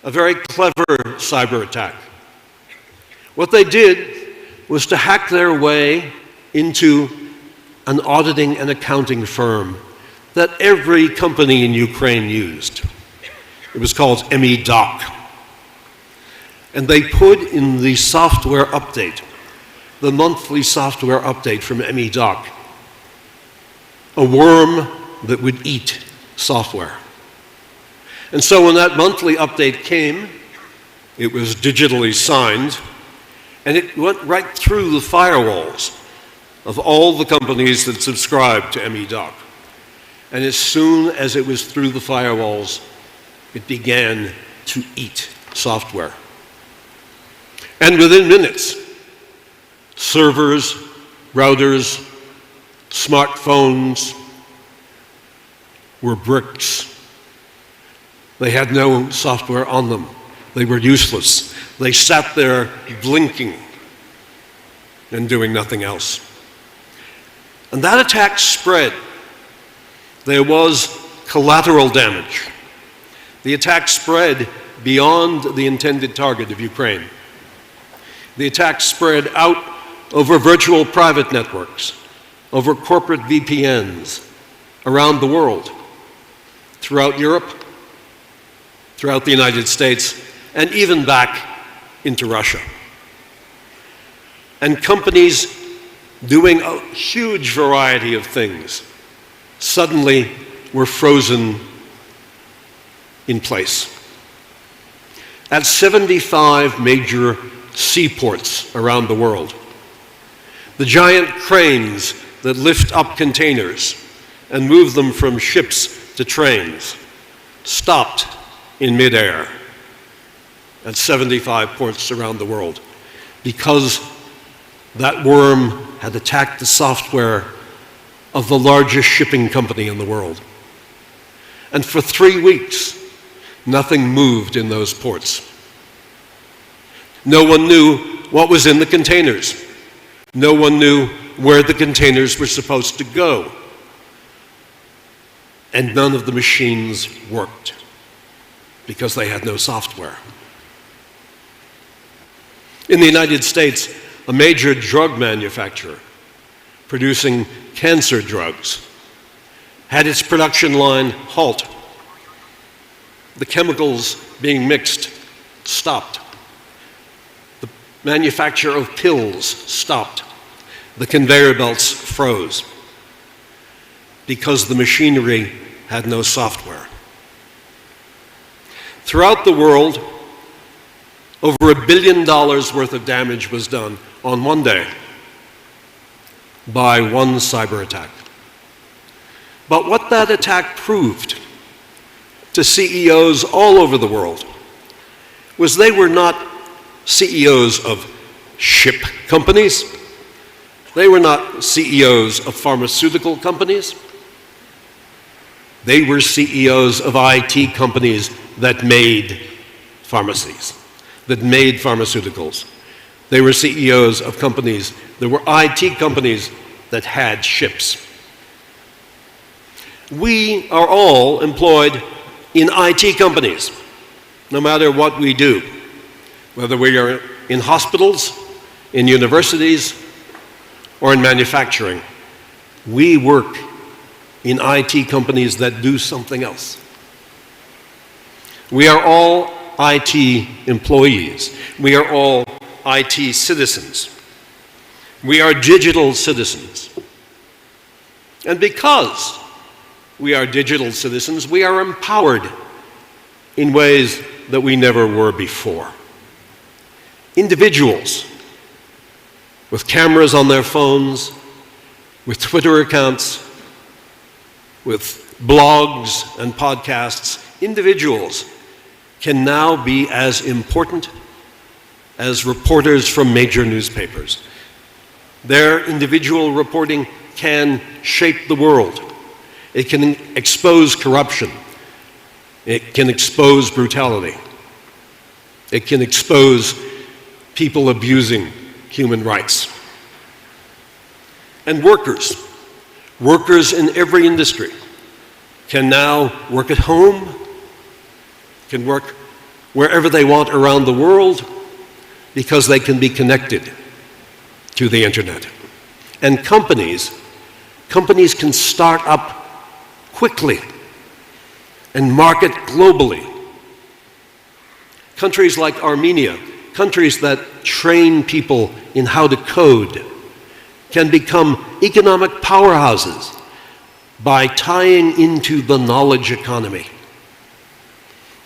a very clever cyber attack. What they did was to hack their way into an auditing and accounting firm that every company in Ukraine used. It was called MEDOC. And they put in the software update, the monthly software update from MEDOC, a worm that would eat software. And so when that monthly update came, it was digitally signed, and it went right through the firewalls of all the companies that subscribed to MEDOC. And as soon as it was through the firewalls, it began to eat software. And within minutes, servers, routers, smartphones were bricks. They had no software on them. They were useless. They sat there blinking and doing nothing else. And that attack spread. There was collateral damage. The attack spread beyond the intended target of Ukraine. The attack spread out over virtual private networks, over corporate VPNs around the world, throughout Europe, throughout the United States, and even back into Russia. And companies doing a huge variety of things, suddenly were frozen in place. At 75 major seaports around the world, the giant cranes that lift up containers and move them from ships to trains stopped in midair at 75 ports around the world because that worm had attacked the software of the largest shipping company in the world. And for 3 weeks, nothing moved in those ports. No one knew what was in the containers. No one knew where the containers were supposed to go. And none of the machines worked because they had no software. In the United States, a major drug manufacturer producing cancer drugs had its production line halt. The chemicals being mixed stopped. The manufacture of pills stopped. The conveyor belts froze because the machinery had no software. Throughout the world, over $1 billion worth of damage was done on one day by one cyber attack. But what that attack proved to CEOs all over the world was they were not CEOs of ship companies. They were not CEOs of pharmaceutical companies. They were CEOs of IT companies that made pharmacies, that made pharmaceuticals. They were CEOs of companies that were IT companies that had ships. We are all employed in IT companies, no matter what we do, whether we are in hospitals, in universities, or in manufacturing. We work in IT companies that do something else. We are all IT employees. We are all IT citizens. We are digital citizens. And because we are digital citizens, we are empowered in ways that we never were before. Individuals with cameras on their phones, with Twitter accounts, with blogs and podcasts, individuals can now be as important as reporters from major newspapers. Their individual reporting can shape the world. It can expose corruption. It can expose brutality. It can expose people abusing human rights. And workers in every industry can now work at home, can work wherever they want around the world because they can be connected to the internet. And companies can start up quickly and market globally. Countries like Armenia, countries that train people in how to code, can become economic powerhouses by tying into the knowledge economy.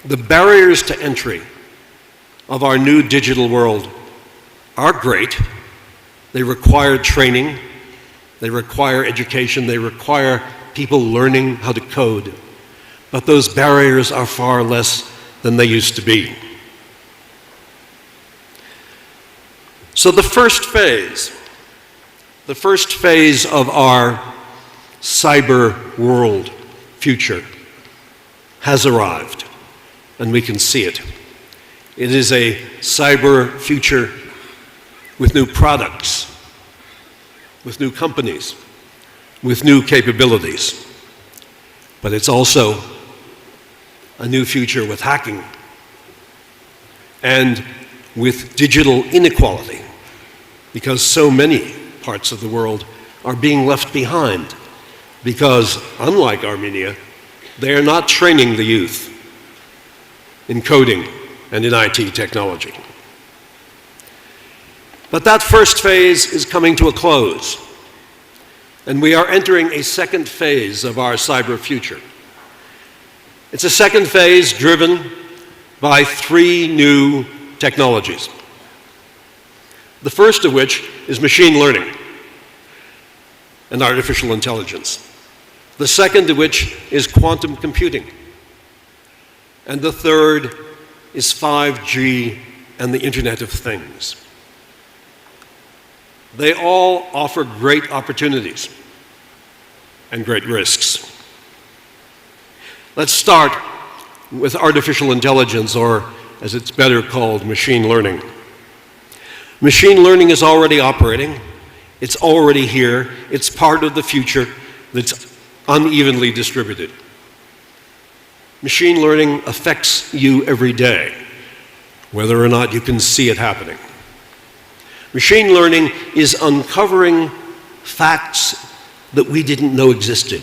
The barriers to entry of our new digital world are great. They require training, they require education, they require people learning how to code. But those barriers are far less than they used to be. So the first phase of our cyber world future has arrived, and we can see it. It is a cyber future with new products, with new companies, with new capabilities. But it's also a new future with hacking and with digital inequality, because so many parts of the world are being left behind because, unlike Armenia, they are not training the youth in coding and in IT technology. But that first phase is coming to a close, and we are entering a second phase of our cyber future. It's a second phase driven by 3 new technologies. The first of which is machine learning and artificial intelligence. The second of which is quantum computing. And the third is 5G and the Internet of Things. They all offer great opportunities and great risks. Let's start with artificial intelligence, or as it's better called, machine learning. Machine learning is already operating. It's already here. It's part of the future that's unevenly distributed. Machine learning affects you every day, whether or not you can see it happening. Machine learning is uncovering facts that we didn't know existed.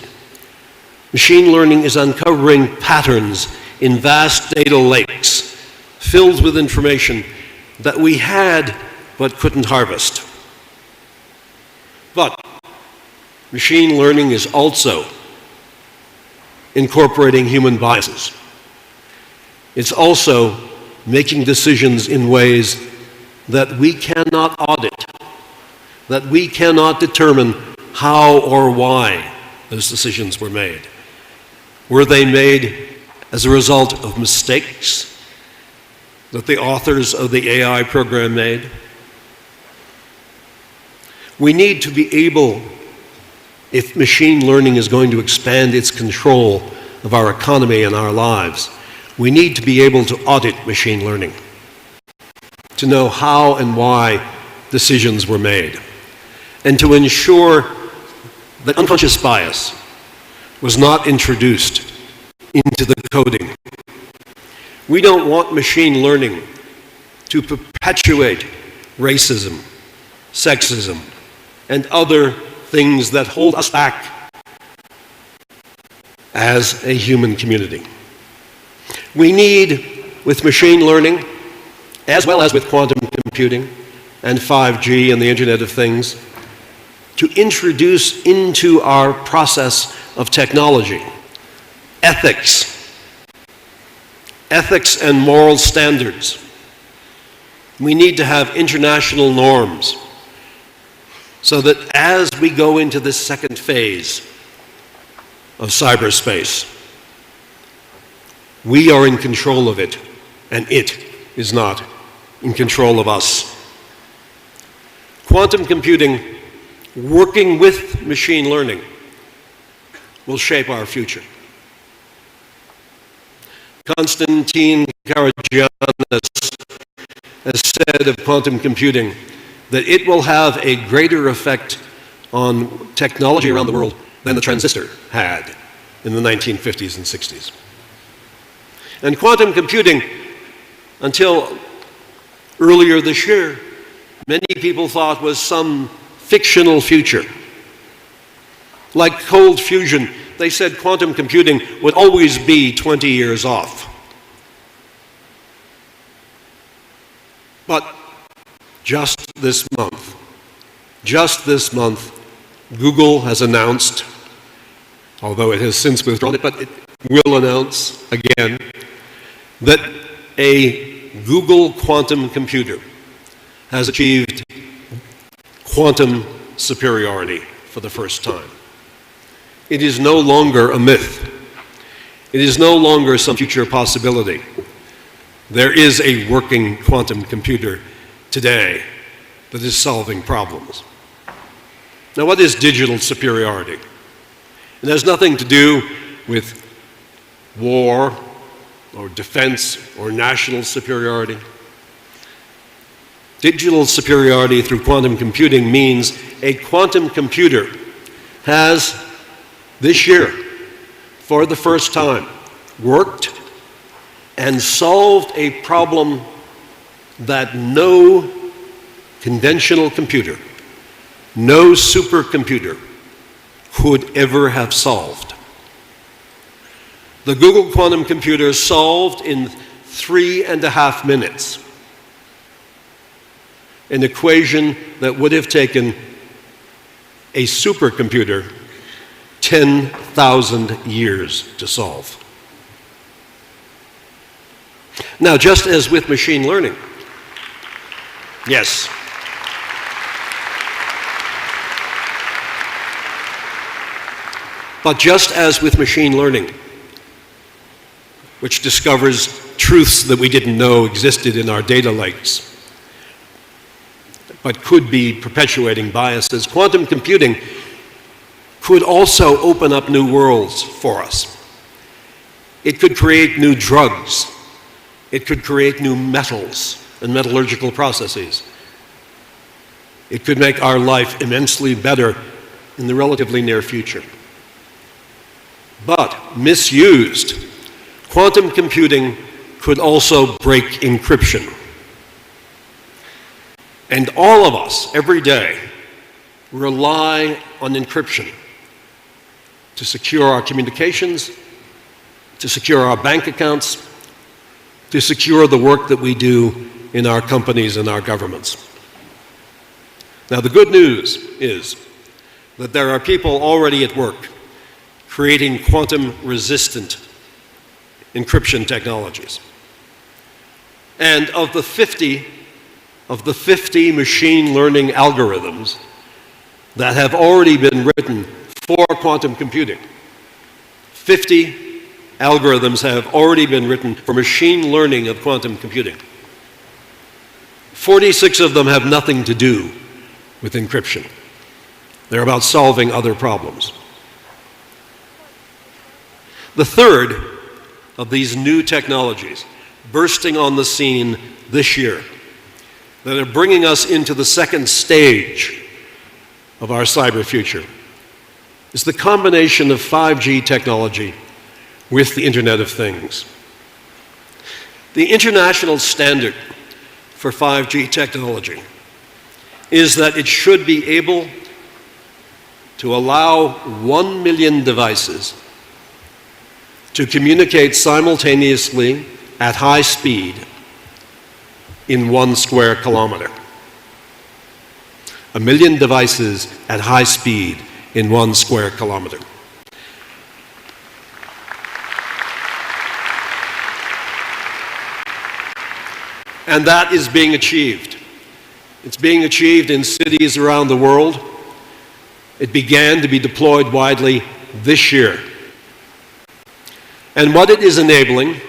Machine learning is uncovering patterns in vast data lakes filled with information that we had but couldn't harvest. But machine learning is also incorporating human biases. It's also making decisions in ways that we cannot audit, that we cannot determine how or why those decisions were made. Were they made as a result of mistakes that the authors of the AI program made? We need to be able, if machine learning is going to expand its control of our economy and our lives, we need to be able to audit machine learning, to know how and why decisions were made, and to ensure that unconscious bias was not introduced into the coding. We don't want machine learning to perpetuate racism, sexism, and other things that hold us back as a human community. We need, with machine learning, as well as with quantum computing and 5G and the Internet of Things, to introduce into our process of technology ethics and moral standards. We need to have international norms so that as we go into this second phase of cyberspace, we are in control of it, and it is not in control of us. Quantum computing, working with machine learning, will shape our future. Konstantin Karagiannis has said of quantum computing that it will have a greater effect on technology around the world than the transistor had in the 1950s and 60s. And quantum computing, until earlier this year, many people thought was some fictional future. Like cold fusion, they said quantum computing would always be 20 years off. But just this month, Google has announced, although it has since withdrawn it, but it will announce again, that a Google quantum computer has achieved quantum superiority for the first time. It is no longer a myth. It is no longer some future possibility. There is a working quantum computer today that is solving problems. Now, what is digital superiority? It has nothing to do with war or defense or national superiority. Digital superiority through quantum computing means a quantum computer has, this year, for the first time, worked and solved a problem that no conventional computer, no supercomputer could ever have solved. The Google quantum computer solved in 3.5 minutes an equation that would have taken a supercomputer 10,000 years to solve. Now, just as with machine learning, yes, but just as with machine learning, which discovers truths that we didn't know existed in our data lakes, but could be perpetuating biases, quantum computing could also open up new worlds for us. It could create new drugs. It could create new metals and metallurgical processes. It could make our life immensely better in the relatively near future. But misused, quantum computing could also break encryption. And all of us, every day, rely on encryption to secure our communications, to secure our bank accounts, to secure the work that we do in our companies and our governments. Now, the good news is that there are people already at work creating quantum-resistant encryption technologies. And of the 50 machine learning algorithms that have already been written for quantum computing, 50 algorithms have already been written for machine learning of quantum computing. 46 of them have nothing to do with encryption. They're about solving other problems. The third of these new technologies bursting on the scene this year that are bringing us into the second stage of our cyber future is the combination of 5G technology with the Internet of Things. The international standard for 5G technology is that it should be able to allow 1 million devices to communicate simultaneously at high speed in 1 square kilometer. 1 million devices at high speed in 1 square kilometer. And that is being achieved. It's being achieved in cities around the world. It began to be deployed widely this year. And what it is enabling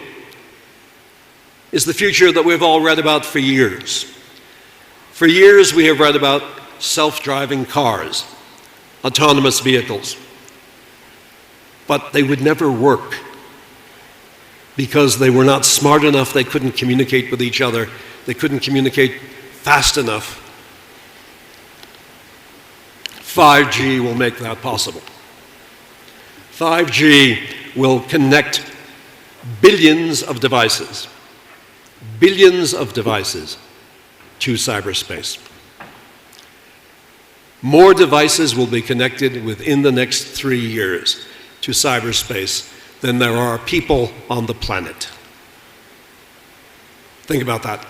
is the future that we've all read about for years. For years we have read about self-driving cars, autonomous vehicles. But they would never work because they were not smart enough, they couldn't communicate with each other, they couldn't communicate fast enough. 5G will make that possible. 5G will connect billions of devices to cyberspace. More devices will be connected within the next 3 years to cyberspace than there are people on the planet. Think about that.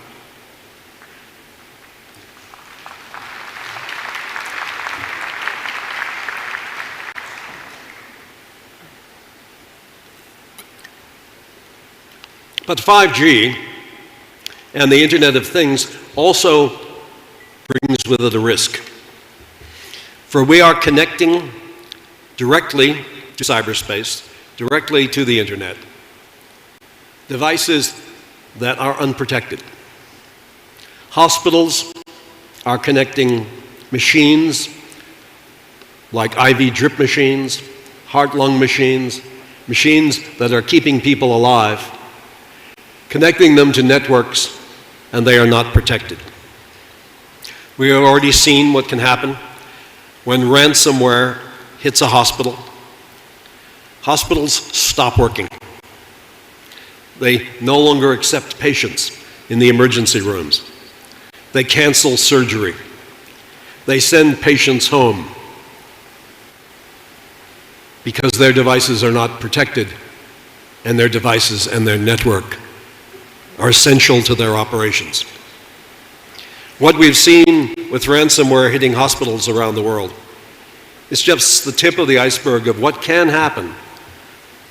But 5G and the Internet of Things also brings with it a risk. For we are connecting directly to cyberspace, directly to the Internet, devices that are unprotected. Hospitals are connecting machines like IV drip machines, heart-lung machines, machines that are keeping people alive, connecting them to networks, and they are not protected. We have already seen what can happen when ransomware hits a hospital. Hospitals stop working. They no longer accept patients in the emergency rooms. They cancel surgery. They send patients home because their devices are not protected, and their devices and their network are essential to their operations. What we've seen with ransomware hitting hospitals around the world is just the tip of the iceberg of what can happen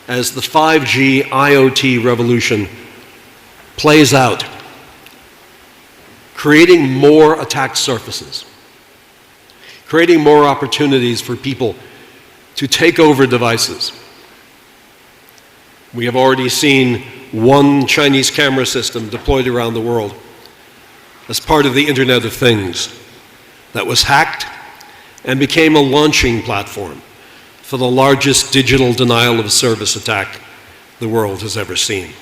as the 5G IoT revolution plays out, creating more attack surfaces, creating more opportunities for people to take over devices. We have already seen one Chinese camera system deployed around the world as part of the Internet of Things that was hacked and became a launching platform for the largest digital denial of service attack the world has ever seen.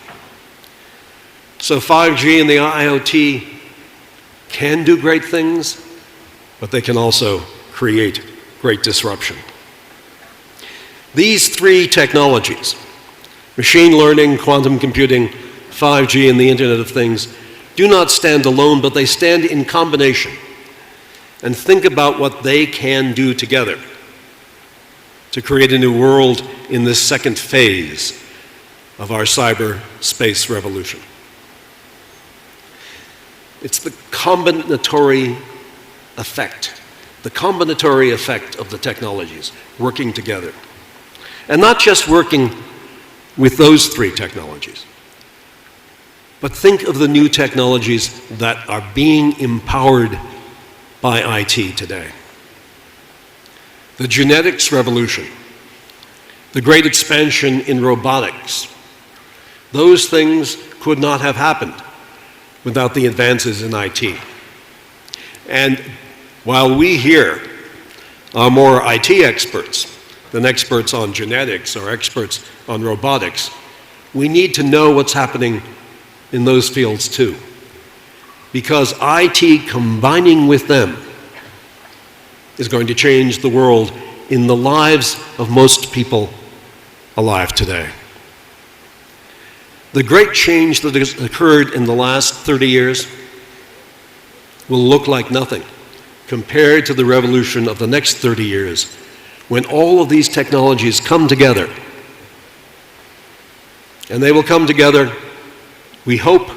So 5G and the IoT can do great things, but they can also create great disruption. These three technologies, machine learning, quantum computing, 5G, and the Internet of Things, do not stand alone, but they stand in combination. And think about what they can do together to create a new world in this second phase of our cyberspace revolution. It's the combinatory effect of the technologies working together. And not just working with those three technologies, but think of the new technologies that are being empowered by IT today. The genetics revolution, the great expansion in robotics, those things could not have happened without the advances in IT. And while we here are more IT experts than experts on genetics or experts on robotics, we need to know what's happening in those fields too. Because IT combining with them is going to change the world in the lives of most people alive today. The great change that has occurred in the last 30 years will look like nothing compared to the revolution of the next 30 years, when all of these technologies come together. And they will come together, we hope,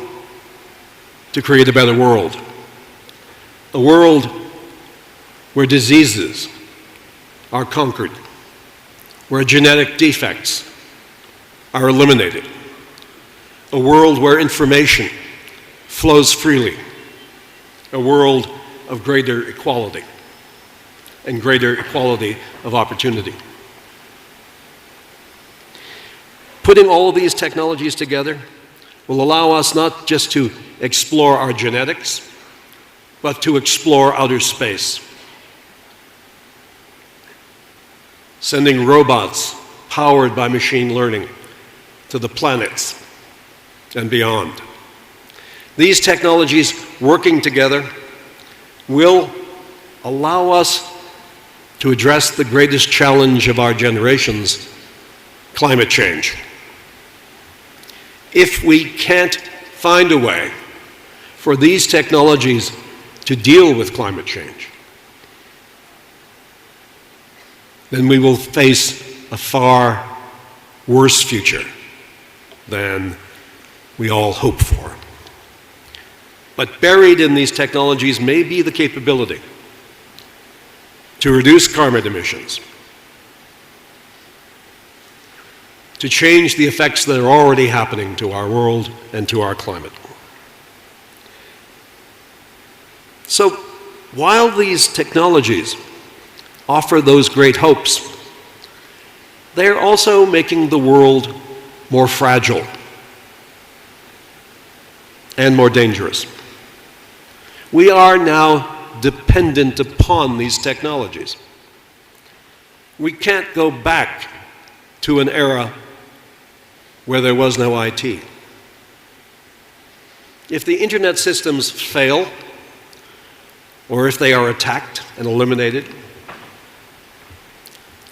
to create a better world. A world where diseases are conquered, where genetic defects are eliminated. A world where information flows freely. A world of greater equality and greater equality of opportunity. Putting all of these technologies together will allow us not just to explore our genetics, but to explore outer space. Sending robots powered by machine learning to the planets and beyond. These technologies working together will allow us to address the greatest challenge of our generations, climate change. If we can't find a way for these technologies to deal with climate change, then we will face a far worse future than we all hope for. But buried in these technologies may be the capability to reduce carbon emissions, to change the effects that are already happening to our world and to our climate. So, while these technologies offer those great hopes, they're also making the world more fragile and more dangerous. We are now dependent upon these technologies. We can't go back to an era where there was no IT. If the internet systems fail, or if they are attacked and eliminated,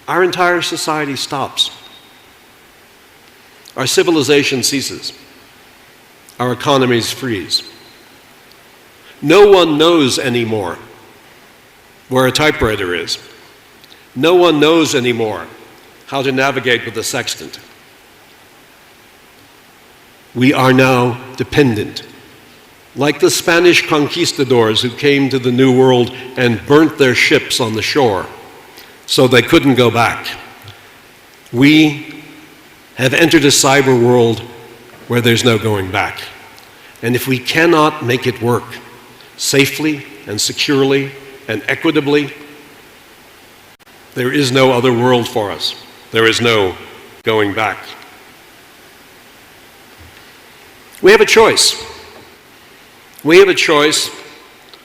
our entire society stops. Our civilization ceases. Our economies freeze. No one knows anymore where a typewriter is. No one knows anymore how to navigate with a sextant. We are now dependent like the Spanish conquistadors who came to the New World and burnt their ships on the shore so they couldn't go back. We have entered a cyber world where there's no going back. And if we cannot make it work safely and securely and equitably, there is no other world for us. There is no going back. We have a choice. We have a choice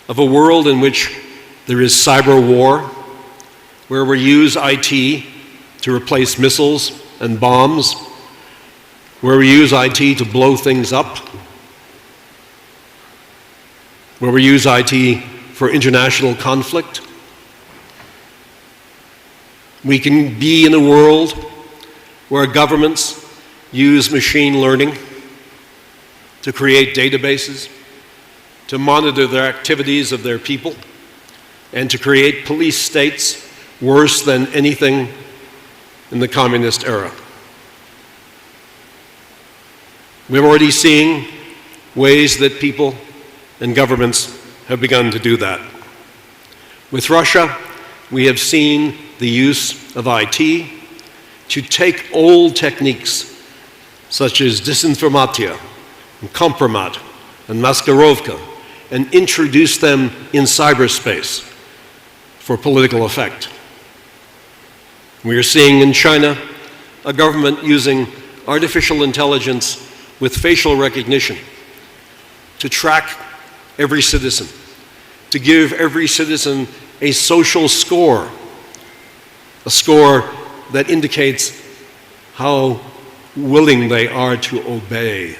of a world in which there is cyber war, where we use IT to replace missiles and bombs, where we use IT to blow things up, where we use IT for international conflict. We can be in a world where governments use machine learning to create databases, to monitor the activities of their people, and to create police states worse than anything in the communist era. We're already seeing ways that people and governments have begun to do that. With Russia, we have seen the use of IT to take old techniques such as disinformatia, and kompromat, and maskirovka, and introduce them in cyberspace for political effect. We are seeing in China a government using artificial intelligence with facial recognition to track every citizen, to give every citizen a social score, a score that indicates how willing they are to obey.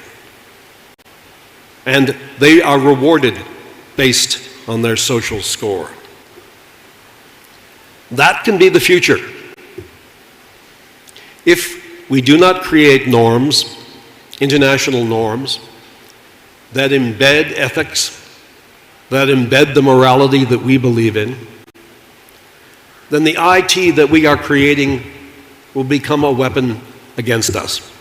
And they are rewarded based on their social score. That can be the future. If we do not create norms, international norms, that embed ethics, that embed the morality that we believe in, then the IT that we are creating will become a weapon against us.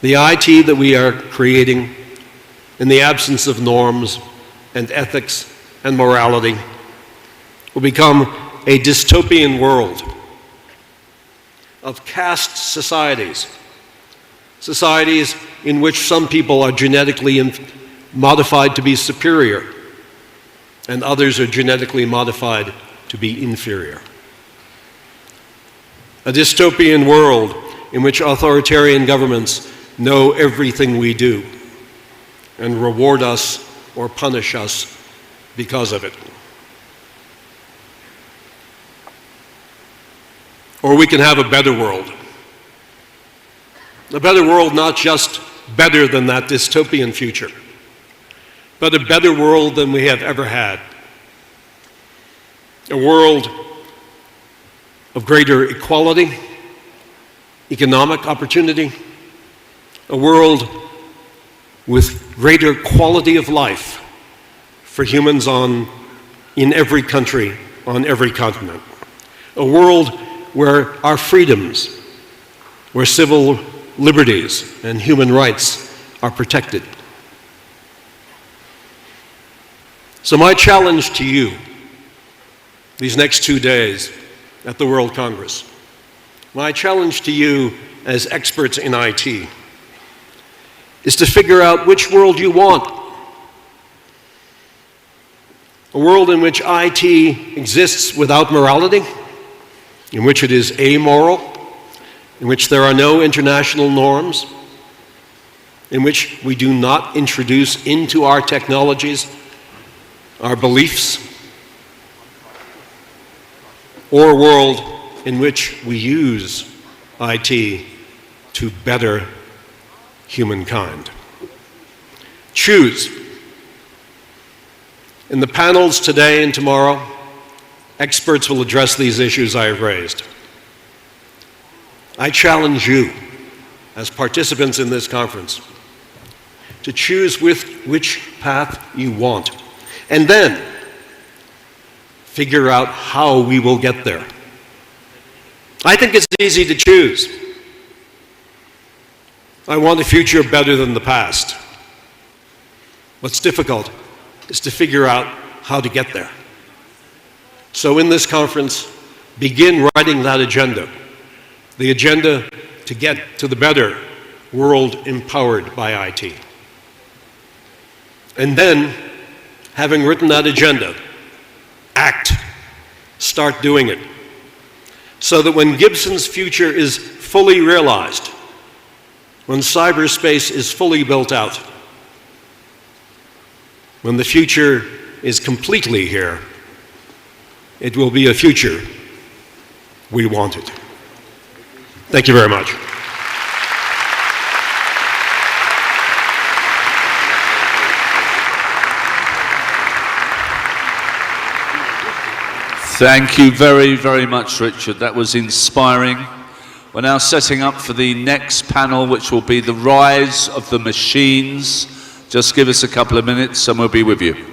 The IT that we are creating, in the absence of norms and ethics and morality, will become a dystopian world of caste societies, societies in which some people are genetically modified to be superior and others are genetically modified to be inferior. A dystopian world in which authoritarian governments know everything we do and reward us or punish us because of it. Or we can have a better world. A better world, not just better than that dystopian future, but a better world than we have ever had. A world of greater equality, economic opportunity, a world with greater quality of life for humans in every country, on every continent. A world where our freedoms, where civil liberties and human rights are protected. So my challenge to you these next 2 days at the World Congress, my challenge to you as experts in IT is to figure out which world you want. A world in which IT exists without morality, in which it is amoral, in which there are no international norms, in which we do not introduce into our technologies our beliefs, or a world in which we use IT to better humankind. Choose. In the panels today and tomorrow, experts will address these issues I have raised. I challenge you, as participants in this conference, to choose which path you want, and then figure out how we will get there. I think it's easy to choose. I want a future better than the past. What's difficult is to figure out how to get there. So in this conference, begin writing that agenda, the agenda to get to the better world empowered by IT. And then, having written that agenda, act, start doing it, so that when Gibson's future is fully realized, when cyberspace is fully built out, when the future is completely here, it will be a future we wanted. Thank you very much. Thank you very, very much, Richard. That was inspiring. We're now setting up for the next panel, which will be the rise of the machines. Just give us a couple of minutes and we'll be with you.